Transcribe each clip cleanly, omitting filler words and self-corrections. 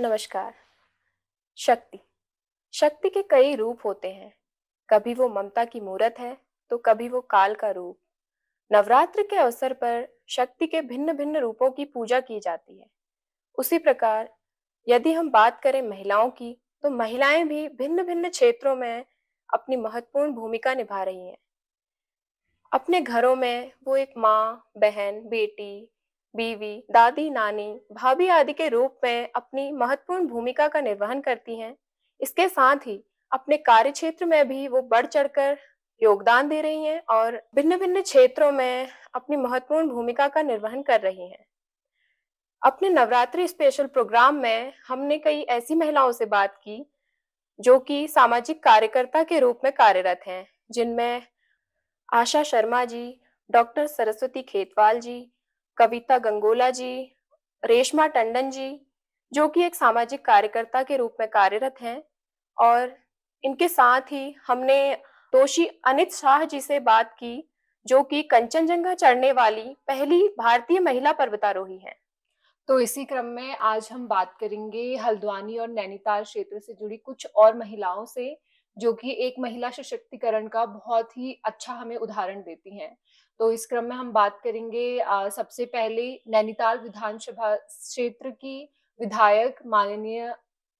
नमस्कार। शक्ति शक्ति के कई रूप होते हैं। कभी वो ममता की मूरत है, तो कभी वो काल का रूप। नवरात्र के अवसर पर शक्ति के भिन्न भिन्न रूपों की पूजा की जाती है। उसी प्रकार यदि हम बात करें महिलाओं की, तो महिलाएं भी भिन्न भिन्न क्षेत्रों में अपनी महत्वपूर्ण भूमिका निभा रही हैं। अपने घरों में वो एक माँ, बहन, बेटी, बीवी, दादी, नानी, भाभी आदि के रूप में अपनी महत्वपूर्ण भूमिका का निर्वहन करती हैं। इसके साथ ही अपने कार्य क्षेत्र में भी वो बढ़ चढ़कर योगदान दे रही हैं और भिन्न-भिन्न क्षेत्रों में अपनी महत्वपूर्ण भूमिका का निर्वहन कर रही हैं। अपने नवरात्रि स्पेशल प्रोग्राम में हमने कई ऐसी महिलाओं से बात की, जो कि सामाजिक कार्यकर्ता के रूप में कार्यरत हैं, जिनमें आशा शर्मा जी, डॉक्टर सरस्वती खेतवाल जी, कविता गंगोला जी, रेशमा टंडन जी, जो कि एक सामाजिक कार्यकर्ता के रूप में कार्यरत हैं। और इनके साथ ही हमने तोशी अनित शाह जी से बात की, जो कि कंचनजंगा चढ़ने वाली पहली भारतीय महिला पर्वतारोही हैं। तो इसी क्रम में आज हम बात करेंगे हल्द्वानी और नैनीताल क्षेत्र से जुड़ी कुछ और महिलाओं से, जो कि एक महिला सशक्तिकरण का बहुत ही अच्छा हमें उदाहरण देती हैं। तो इस क्रम में हम बात करेंगे सबसे पहले नैनीताल विधानसभा क्षेत्र की विधायक माननीय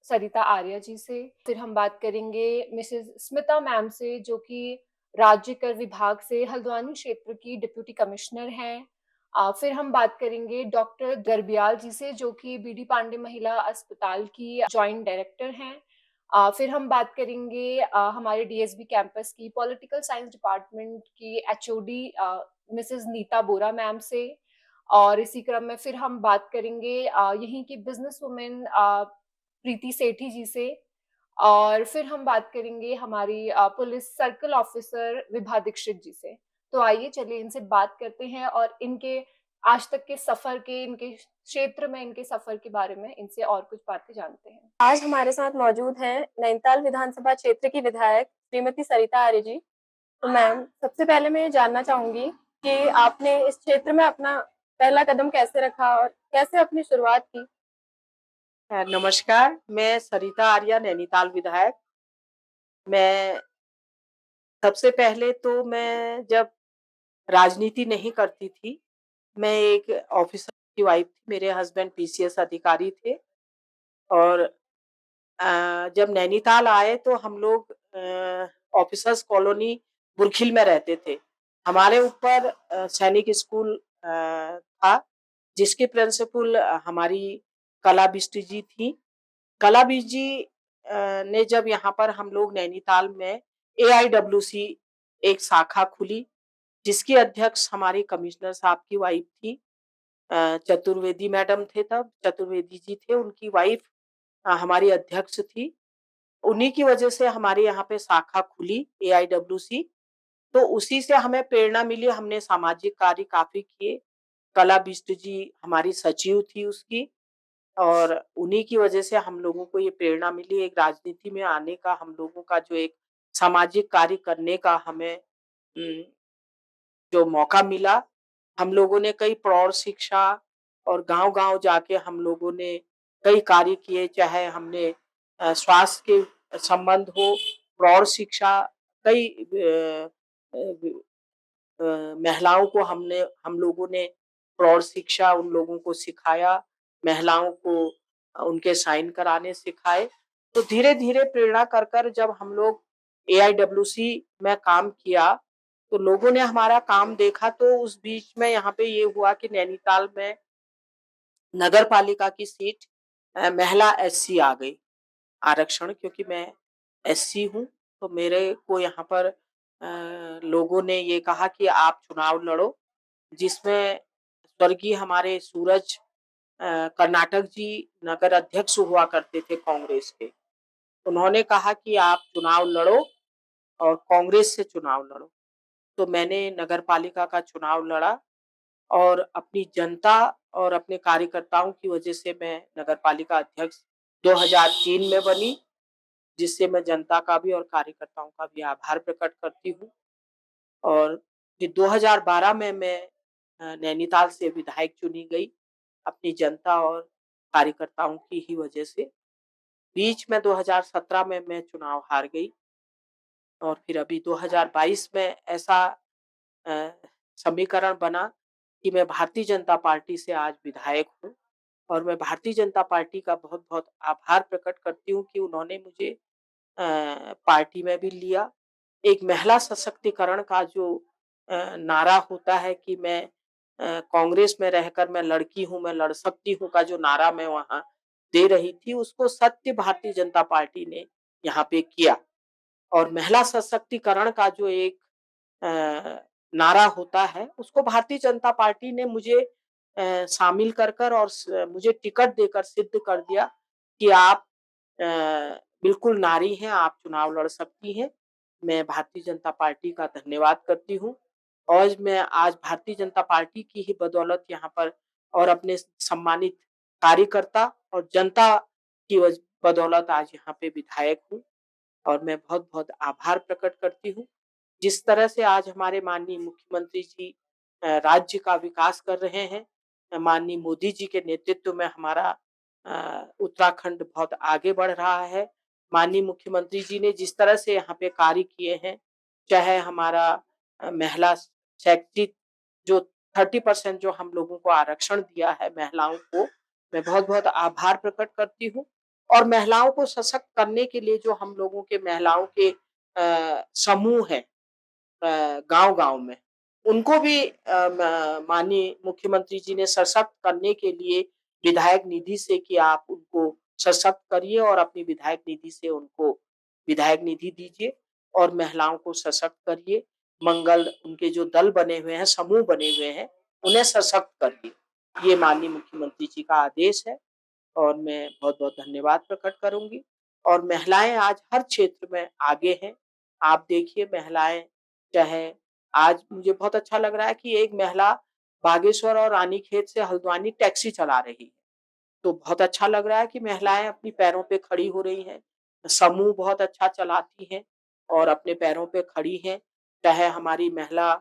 सरिता आर्या जी से। फिर हम बात करेंगे मिसेज़ स्मिता मैम से, जो कि राज्य कर विभाग से हल्द्वानी क्षेत्र की डिप्टी कमिश्नर हैं। फिर हम बात करेंगे डॉक्टर गर्ब्याल जी से, जो कि बीडी पांडे महिला अस्पताल की जॉइंट डायरेक्टर हैं। फिर हम बात करेंगे हमारे डीएसबी कैंपस की पॉलिटिकल साइंस डिपार्टमेंट की एचओडी मिसेस नीता बोरा मैम से। और इसी क्रम में फिर हम बात करेंगे यहीं की बिजनेस वुमेन प्रीति सेठी जी से। और फिर हम बात करेंगे हमारी police circle officer Vibha Dixit ji से। तो आइए चलिए इनसे बात करते हैं और इनके आज तक के सफर के, इनके क्षेत्र में इनके सफर के बारे में इनसे और कुछ बातें जानते हैं। आज हमारे साथ मौजूद हैं नैनीताल विधानसभा क्षेत्र की विधायक श्रीमती सरिता आर्य जी। तो मैम, सबसे पहले मैं ये जानना चाहूँगी कि आपने इस क्षेत्र में अपना पहला कदम कैसे रखा और कैसे अपनी शुरुआत की? नमस्कार, मैं सरिता आर्या नैनीताल विधायक। मैं सबसे पहले तो मैं जब राजनीति नहीं करती थी, मैं एक ऑफिसर की वाइफ थी, मेरे हस्बैंड पीसीएस अधिकारी थे और जब नैनीताल आए तो हम लोग ऑफिसर्स कॉलोनी बुरखिल में रहते थे। हमारे ऊपर सैनिक स्कूल था, जिसकी प्रिंसिपल हमारी कला बिष्ट जी थी। कला बिष्ट जी ने जब यहाँ पर हम लोग नैनीताल में एआईडब्ल्यूसी एक शाखा खुली, जिसकी अध्यक्ष हमारी कमिश्नर साहब की वाइफ थी। चतुर्वेदी मैडम थे तब, चतुर्वेदी जी थे, उनकी वाइफ हमारी अध्यक्ष थी। उन्हीं की वजह से हमारे यहाँ पे शाखा खुली एआईडब्ल्यूसी। तो उसी से हमें प्रेरणा मिली, हमने सामाजिक कार्य काफ़ी किए। कला बिष्ट जी हमारी सचिव थी उसकी और उन्हीं की वजह से हम लोगों को ये प्रेरणा मिली एक राजनीति में आने का, हम लोगों का जो एक सामाजिक कार्य करने का हमें जो मौका मिला। हम लोगों ने कई प्रौढ़ शिक्षा और गाँव-गाँव जाके हम लोगों ने कई कार्य किए, चाहे हमने स्वास्थ्य के संबंध हो, प्रौढ़ शिक्षा, कई महिलाओं को हम लोगों ने प्रौढ़ शिक्षा उन लोगों को सिखाया, महिलाओं को उनके साइन कराने सिखाए। तो धीरे-धीरे प्रेरणा कर जब हम लोग एआईडब्ल्यूसी में काम किया, तो लोगों ने हमारा काम देखा तो उस बीच में यहाँ पे ये हुआ कि नैनीताल में नगर पालिका की सीट महिला एससी आ गई, आरक्षण क्योंकि मैं एससी हूँ, तो मेरे को यहाँ पर लोगों ने ये कहा कि आप चुनाव लड़ो, जिसमें स्वर्गीय हमारे सूरज कर्नाटक जी नगर अध्यक्ष हुआ करते थे कांग्रेस के। उन्होंने कहा कि आप चुनाव लड़ो और कांग्रेस से चुनाव लड़ो। तो मैंने नगर पालिका का चुनाव लड़ा और अपनी जनता और अपने कार्यकर्ताओं की वजह से मैं नगर पालिका अध्यक्ष 2003 में बनी, जिससे मैं जनता का भी और कार्यकर्ताओं का भी आभार प्रकट करती हूँ। और फिर 2012 में मैं नैनीताल से विधायक चुनी गई अपनी जनता और कार्यकर्ताओं की ही वजह से। बीच में 2017 में मैं चुनाव हार गई और फिर अभी 2022 में ऐसा अ, समीकरण बना कि मैं भारतीय जनता पार्टी से आज विधायक हूँ और मैं भारतीय जनता पार्टी का बहुत-बहुत आभार प्रकट करती हूँ कि उन्होंने मुझे पार्टी में भी लिया। एक महिला सशक्तिकरण का जो नारा होता है कि मैं कांग्रेस में रहकर मैं लड़की हूँ, मैं लड़ सकती हूँ का जो नारा मैं वहाँ दे रही थी, उसको सत्य भारतीय जनता पार्टी ने यहाँ पे किया। और महिला सशक्तिकरण का जो एक नारा होता है, उसको भारतीय जनता पार्टी ने मुझे शामिल कर और मुझे टिकट देकर सिद्ध कर दिया कि आप अ, बिल्कुल नारी हैं, आप चुनाव लड़ सकती हैं। मैं भारतीय जनता पार्टी का धन्यवाद करती हूँ और मैं आज भारतीय जनता पार्टी की ही बदौलत यहाँ पर और अपने सम्मानित कार्यकर्ता और जनता की बदौलत आज यहाँ पे विधायक हूँ और मैं बहुत-बहुत आभार प्रकट करती हूँ। जिस तरह से आज हमारे माननीय मुख्यमंत्री जी राज्य का विकास कर रहे हैं, माननीय मोदी जी के नेतृत्व में हमारा उत्तराखंड बहुत आगे बढ़ रहा है। माननीय मुख्यमंत्री जी ने जिस तरह से यहाँ पे कार्य किए हैं, चाहे हमारा महिला शैक्षिक जो 30% जो हम लोगों को आरक्षण दिया है महिलाओं को, मैं बहुत-बहुत आभार प्रकट करती हूँ और महिलाओं को सशक्त करने के लिए जो हम लोगों के महिलाओं के समूह हैं गाँव-गाँव में, उनको भी माननीय मुख्यमंत्री जी ने सशक्त करने के लिए विधायक निधि से कि आप उनको सशक्त करिए और अपनी विधायक निधि से उनको विधायक निधि दीजिए और महिलाओं को सशक्त करिए। मंगल उनके जो दल बने हुए हैं, समूह बने हुए हैं, उन्हें सशक्त करिए। ये माननीय मुख्यमंत्री जी का आदेश है और मैं बहुत-बहुत धन्यवाद प्रकट करूँगी और महिलाएँ आज हर क्षेत्र में आगे हैं। आप देखिए महिलाएँ चाहे आज मुझे बहुत अच्छा लग रहा है कि एक महिला बागेश्वर और रानीखेत से हल्द्वानी टैक्सी चला रही है। तो बहुत अच्छा लग रहा है कि महिलाएँ अपनी पैरों पे खड़ी हो रही हैं। समूह बहुत अच्छा चलाती हैं और अपने पैरों पे खड़ी हैं। चाहे हमारी महिला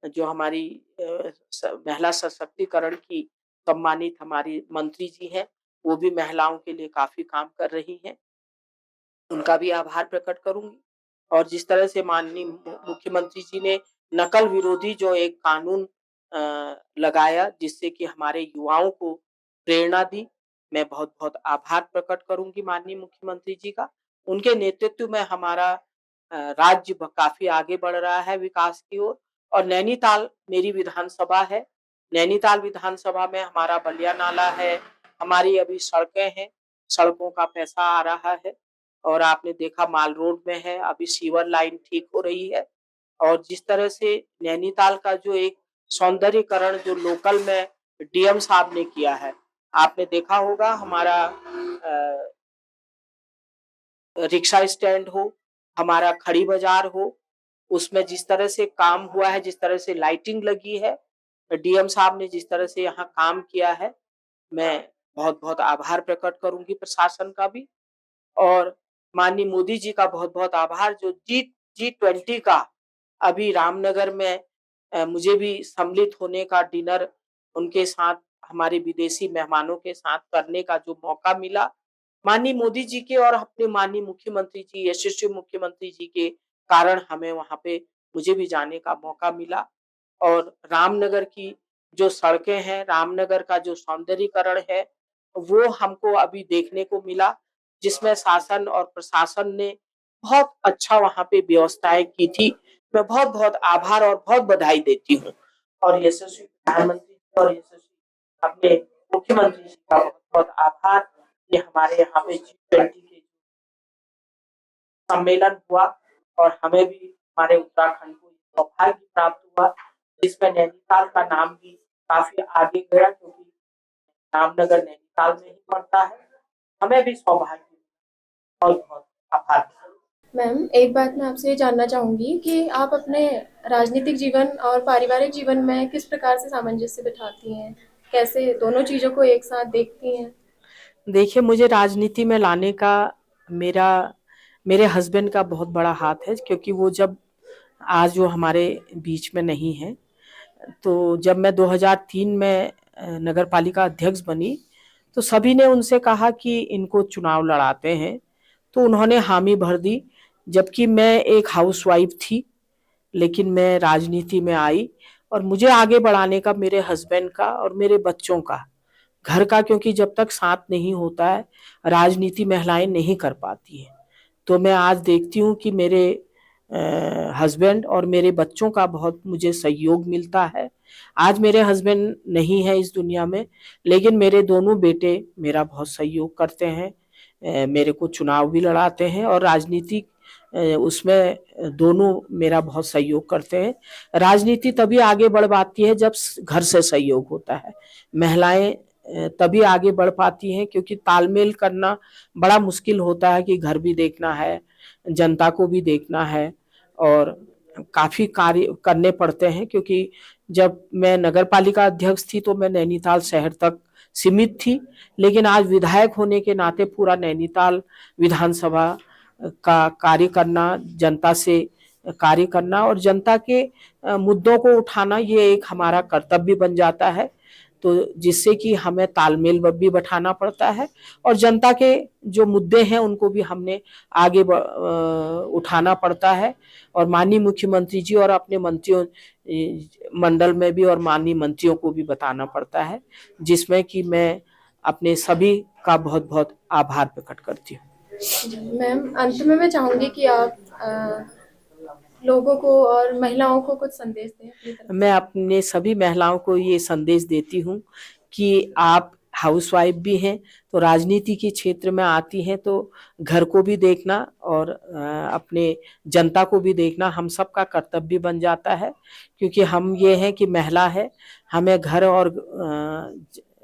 जो हमारी महिला सशक्तिकरण की सम्मानित हमारी मंत्री जी हैं, वो भी महिलाओं के लिए काफ़ी काम कर रही हैं। उनका भी आभार प्रकट करूँगी और जिस तरह से माननीय मुख्यमंत्री जी ने नकल विरोधी जो एक कानून लगाया जिससे कि हमारे युवाओं को प्रेरणा दी, मैं बहुत-बहुत आभार प्रकट करूँगी माननीय मुख्यमंत्री जी का। उनके नेतृत्व में हमारा राज्य काफ़ी आगे बढ़ रहा है विकास की ओर और नैनीताल मेरी विधानसभा है। नैनीताल विधानसभा में हमारा बलिया नाला है, हमारी अभी सड़कें हैं, सड़कों का पैसा आ रहा है और आपने देखा माल रोड में है, अभी सीवर लाइन ठीक हो रही है और जिस तरह से नैनीताल का जो एक सौंदर्यीकरण जो लोकल में डीएम साहब ने किया है, आपने देखा होगा हमारा रिक्शा स्टैंड हो, हमारा खड़ी बाजार हो, उसमें जिस तरह से काम हुआ है, जिस तरह से लाइटिंग लगी है, डीएम साहब ने जिस तरह से यहाँ काम किया है, मैं बहुत-बहुत आभार प्रकट करूँगी प्रशासन का भी और माननीय मोदी जी का बहुत-बहुत आभार जो G20 का अभी रामनगर में मुझे भी सम्मिलित होने का डिनर उनके साथ हमारे विदेशी मेहमानों के साथ करने का जो मौका मिला, माननीय मोदी जी के और अपने माननीय मुख्यमंत्री जी, यशस्वी मुख्यमंत्री जी के कारण हमें वहाँ पे मुझे भी जाने का मौका मिला और रामनगर की जो सड़कें हैं, रामनगर का जो सौंदर्यीकरण है, वो हमको अभी देखने को मिला, जिसमें शासन और प्रशासन ने बहुत अच्छा वहाँ पे व्यवस्थाएँ की थी। मैं बहुत-बहुत आभार और बहुत बधाई देती हूँ और यशस्वी प्रधानमंत्री जी और यशस्वी अपने मुख्यमंत्री जी का बहुत-बहुत आभार कि हमारे यहाँ पे G20 के सम्मेलन हुआ और हमें भी हमारे उत्तराखंड को सौभाग्य प्राप्त हुआ, जिसमें नैनीताल का नाम भी काफ़ी आगे गया क्योंकि रामनगर नैनीताल में ही पड़ता है। हमें भी सौभाग्य बहुत-बहुत आभार। मैम, एक बात मैं आपसे ये जानना चाहूँगी कि आप अपने राजनीतिक जीवन और पारिवारिक जीवन में किस प्रकार से सामंजस्य बिठाती हैं? कैसे दोनों चीज़ों को एक साथ देखती हैं? देखिए, मुझे राजनीति में लाने का मेरा मेरे हस्बैंड का बहुत बड़ा हाथ है क्योंकि वो जब आज वो हमारे बीच में नहीं हैं, तो जब मैं 2003 में नगर पालिका अध्यक्ष बनी, तो सभी ने उनसे कहा कि इनको चुनाव लड़ाते हैं, तो उन्होंने हामी भर दी। जबकि मैं एक हाउसवाइफ थी, लेकिन मैं राजनीति में आई और मुझे आगे बढ़ाने का मेरे हस्बैंड का और मेरे बच्चों का, घर का, क्योंकि जब तक साथ नहीं होता है राजनीति महिलाएं नहीं कर पाती हैं। तो मैं आज देखती हूँ कि मेरे हस्बैंड और मेरे बच्चों का बहुत मुझे सहयोग मिलता है। आज मेरे हस्बैंड नहीं है इस दुनिया में, लेकिन मेरे दोनों बेटे मेरा बहुत सहयोग करते हैं, मेरे को चुनाव भी लड़ाते हैं और राजनीति उसमें दोनों मेरा बहुत सहयोग करते हैं। राजनीति तभी आगे बढ़ पाती है जब घर से सहयोग होता है। महिलाएं तभी आगे बढ़ पाती हैं, क्योंकि तालमेल करना बड़ा मुश्किल होता है कि घर भी देखना है, जनता को भी देखना है और काफी कार्य करने पड़ते हैं। क्योंकि जब मैं नगर पालिका अध्यक्ष थी तो मैं नैनीताल शहर तक सीमित थी, लेकिन आज विधायक होने के नाते पूरा नैनीताल विधानसभा का कार्य करना, जनता से कार्य करना और जनता के मुद्दों को उठाना, ये एक हमारा कर्तव्य बन जाता है। तो जिससे कि हमें तालमेल भी बैठाना पड़ता है और जनता के जो मुद्दे हैं उनको भी हमने आगे उठाना पड़ता है। और माननीय मुख्यमंत्री जी और अपने मंत्रियों मंडल में भी और माननीय मंत्रियों को भी बताना पड़ता है, जिसमें कि मैं अपने सभी का बहुत बहुत आभार प्रकट करती हूँ। मैम, अंत में मैं चाहूंगी कि आप लोगों को और महिलाओं को कुछ संदेश दें अपनी तरफ से। मैं अपने सभी महिलाओं को ये संदेश देती हूँ कि आप हाउसवाइफ भी हैं तो राजनीति के क्षेत्र में आती हैं तो घर को भी देखना और अपने जनता को भी देखना हम सबका कर्तव्य बन जाता है। क्योंकि हम ये हैं कि महिला है, हमें घर और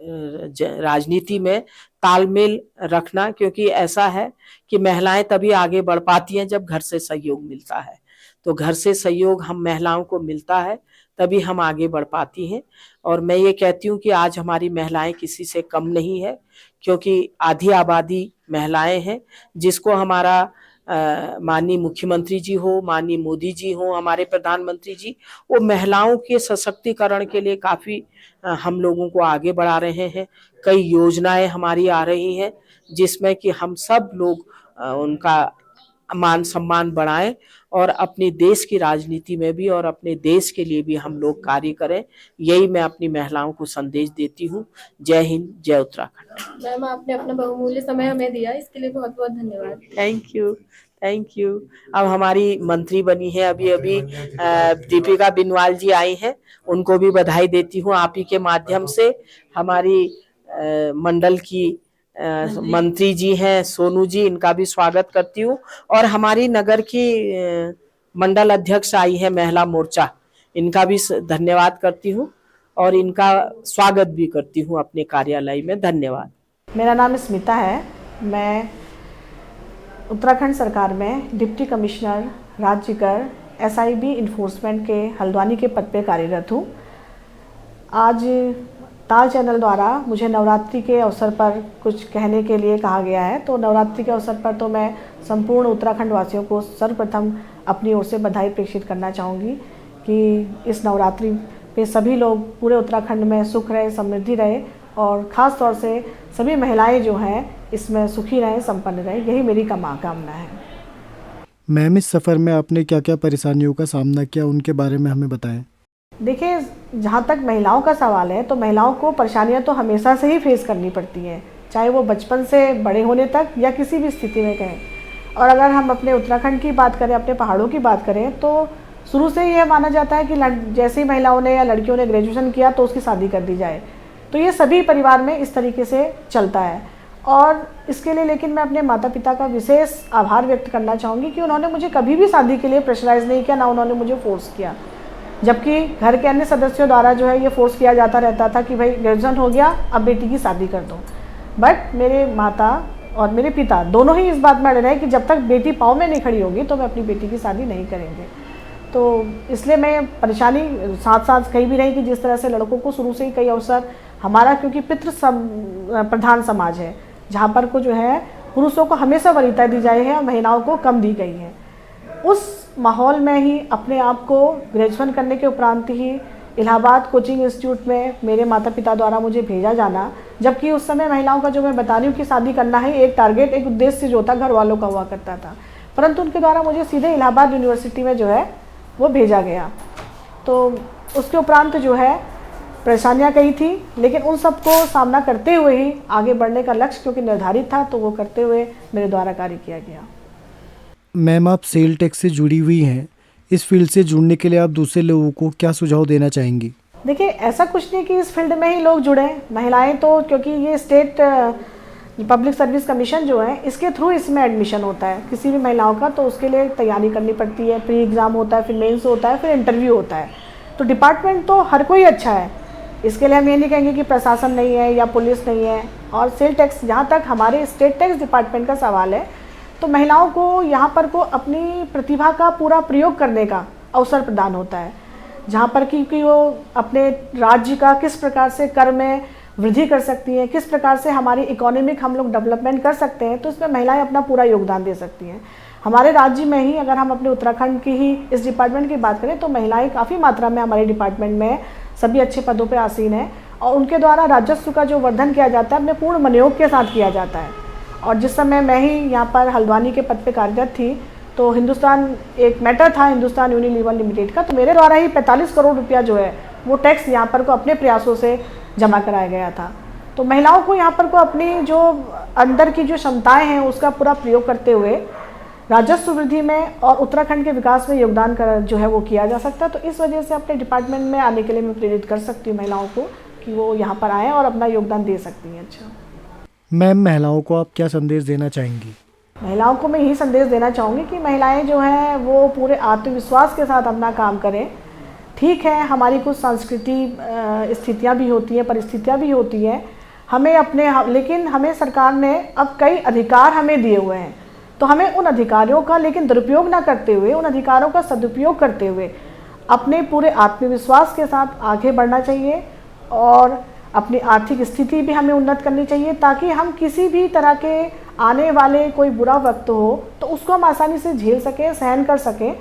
राजनीति में तालमेल रखना, क्योंकि ऐसा है कि महिलाएं तभी आगे बढ़ पाती हैं जब घर से सहयोग मिलता है। तो घर से सहयोग हम महिलाओं को मिलता है तभी हम आगे बढ़ पाती हैं। और मैं ये कहती हूँ कि आज हमारी महिलाएं किसी से कम नहीं है, क्योंकि आधी आबादी महिलाएं हैं, जिसको हमारा माननीय मुख्यमंत्री जी हो, माननीय मोदी जी हो, हमारे प्रधानमंत्री जी, वो महिलाओं के सशक्तिकरण के लिए काफ़ी हम लोगों को आगे बढ़ा रहे हैं। कई योजनाएं हमारी आ रही हैं जिसमें कि हम सब लोग उनका मान सम्मान बढ़ाएं और अपने देश की राजनीति में भी और अपने देश के लिए भी हम लोग कार्य करें। यही मैं अपनी महिलाओं को संदेश देती हूँ। जय हिंद, जय उत्तराखंड। मैम, आपने अपना बहुमूल्य समय हमें दिया, इसके लिए बहुत बहुत धन्यवाद। Thank you, thank you. अब हमारी मंत्री बनी है अभी अभी दीपिका बिनवाल जी आई हैं, उनको भी बधाई देती हूँ आप ही के माध्यम से। हमारी मंडल की मंत्री जी हैं सोनू जी, इनका भी स्वागत करती हूँ। और हमारी नगर की मंडल अध्यक्ष आई है महिला मोर्चा, इनका भी धन्यवाद करती हूँ और इनका स्वागत भी करती हूँ अपने कार्यालय में। धन्यवाद। मेरा नाम स्मिता है। मैं उत्तराखंड सरकार में डिप्टी कमिश्नर राज्य कर SIB इन्फोर्समेंट के हल्द्वानी के पद पर कार्यरत हूँ। आज ताल चैनल द्वारा मुझे नवरात्रि के अवसर पर कुछ कहने के लिए कहा गया है, तो नवरात्रि के अवसर पर तो मैं संपूर्ण उत्तराखंड वासियों को सर्वप्रथम अपनी ओर से बधाई प्रेषित करना चाहूँगी कि इस नवरात्रि पे सभी लोग पूरे उत्तराखंड में सुख रहे, समृद्धि रहे और ख़ास तौर से सभी महिलाएं जो हैं इसमें सुखी रहें, संपन्न रहें, यही मेरी कामना है। मैम, इस सफ़र में आपने क्या क्या परेशानियों का सामना किया, उनके बारे में हमें बताएं। देखिए, जहाँ तक महिलाओं का सवाल है तो महिलाओं को परेशानियाँ तो हमेशा से ही फेस करनी पड़ती हैं, चाहे वो बचपन से बड़े होने तक या किसी भी स्थिति में कहें। और अगर हम अपने उत्तराखंड की बात करें, अपने पहाड़ों की बात करें, तो शुरू से ये माना जाता है कि जैसे ही महिलाओं ने या लड़कियों ने ग्रेजुएशन किया तो उसकी शादी कर दी जाए। तो ये सभी परिवार में इस तरीके से चलता है। और इसके लिए लेकिन मैं अपने माता पिता का विशेष आभार व्यक्त करना चाहूँगी कि उन्होंने मुझे कभी भी शादी के लिए प्रेशराइज़ नहीं किया, ना उन्होंने मुझे फोर्स किया। जबकि घर के अन्य सदस्यों द्वारा जो है ये फोर्स किया जाता रहता था कि भाई ग्रेजुएशन हो गया, अब बेटी की शादी कर दो। बट मेरे माता और मेरे पिता दोनों ही इस बात में अड़े रहे कि जब तक बेटी पाँव में नहीं खड़ी होगी तो मैं अपनी बेटी की शादी नहीं करेंगे। तो इसलिए मैं परेशानी साथ साथ कही भी रही कि जिस तरह से लड़कों को शुरू से ही कई अवसर, हमारा क्योंकि पितृ प्रधान समाज है जहाँ पर को जो है पुरुषों को हमेशा वरीयता दी जाए है और महिलाओं को कम दी गई है। उस माहौल में ही अपने आप को ग्रेजुएशन करने के उपरांत ही इलाहाबाद कोचिंग इंस्टीट्यूट में मेरे माता पिता द्वारा मुझे भेजा जाना, जबकि उस समय महिलाओं का, जो मैं बता रही हूँ कि शादी करना है, एक टारगेट, एक उद्देश्य जो था घर वालों का हुआ करता था, परंतु उनके द्वारा मुझे सीधे इलाहाबाद यूनिवर्सिटी में जो है वो भेजा गया। तो उसके उपरांत जो है परेशानियां कई थी, लेकिन उन सबको सामना करते हुए ही आगे बढ़ने का लक्ष्य क्योंकि निर्धारित था, तो वो करते हुए मेरे द्वारा कार्य किया गया। मैम, आप सेल टैक्स से जुड़ी हुई हैं, इस फील्ड से जुड़ने के लिए आप दूसरे लोगों को क्या सुझाव देना चाहेंगी? देखिए, ऐसा कुछ नहीं कि इस फील्ड में ही लोग जुड़ें। महिलाएं तो, क्योंकि ये स्टेट पब्लिक सर्विस कमीशन जो है, इसके थ्रू इसमें एडमिशन होता है किसी भी महिलाओं का, तो उसके लिए तैयारी करनी पड़ती है। प्री एग्ज़ाम होता है, फिर मेंस होता है, फिर इंटरव्यू होता है। तो डिपार्टमेंट तो हर कोई अच्छा है, इसके लिए हम ये नहीं कहेंगे कि प्रशासन नहीं है या पुलिस नहीं है। और सेल टैक्स, जहाँ तक हमारे स्टेट टैक्स डिपार्टमेंट का सवाल है, तो महिलाओं को यहाँ पर को अपनी प्रतिभा का पूरा प्रयोग करने का अवसर प्रदान होता है, जहाँ पर कि वो अपने राज्य का किस प्रकार से कर में वृद्धि कर सकती हैं, किस प्रकार से हमारी इकोनॉमिक हम लोग डेवलपमेंट कर सकते हैं, तो इसमें महिलाएं अपना पूरा योगदान दे सकती हैं। हमारे राज्य में ही, अगर हम अपने उत्तराखंड की ही इस डिपार्टमेंट की बात करें, तो महिलाएं काफ़ी मात्रा में हमारे डिपार्टमेंट में सभी अच्छे पदों पर आसीन हैं, और उनके द्वारा राजस्व का जो वर्धन किया जाता है अपने पूर्ण मनोयोग के साथ किया जाता है। और जिस समय मैं ही यहाँ पर हल्द्वानी के पद पे कार्यरत थी, तो हिंदुस्तान, एक मैटर था हिंदुस्तान यूनिलीवर लिमिटेड का, तो मेरे द्वारा ही 45 करोड़ रुपया जो है वो टैक्स यहाँ पर को अपने प्रयासों से जमा कराया गया था। तो महिलाओं को यहाँ पर को अपनी जो अंदर की जो क्षमताएं हैं उसका पूरा प्रयोग करते हुए राजस्व वृद्धि में और उत्तराखंड के विकास में योगदान कर जो है वो किया जा सकता है। तो इस वजह से अपने डिपार्टमेंट में आने के लिए मैं प्रेरित कर सकती हूँ महिलाओं को कि वो यहाँ पर आएँ और अपना योगदान दे सकती हैं। अच्छा मैम, महिलाओं को आप क्या संदेश देना चाहेंगी? महिलाओं को मैं यही संदेश देना चाहूँगी कि महिलाएं जो हैं वो पूरे आत्मविश्वास के साथ अपना काम करें। ठीक है, हमारी कुछ सांस्कृतिक स्थितियाँ भी होती हैं, परिस्थितियाँ भी होती हैं, हमें अपने, लेकिन हमें सरकार ने अब कई अधिकार हमें दिए हुए हैं, तो हमें उन अधिकारों का लेकिन दुरुपयोग ना करते हुए, उन अधिकारों का सदुपयोग करते हुए अपने पूरे आत्मविश्वास के साथ आगे बढ़ना चाहिए। और अपनी आर्थिक स्थिति भी हमें उन्नत करनी चाहिए, ताकि हम किसी भी तरह के आने वाले कोई बुरा वक्त हो तो उसको हम आसानी से झेल सकें, सहन कर सकें।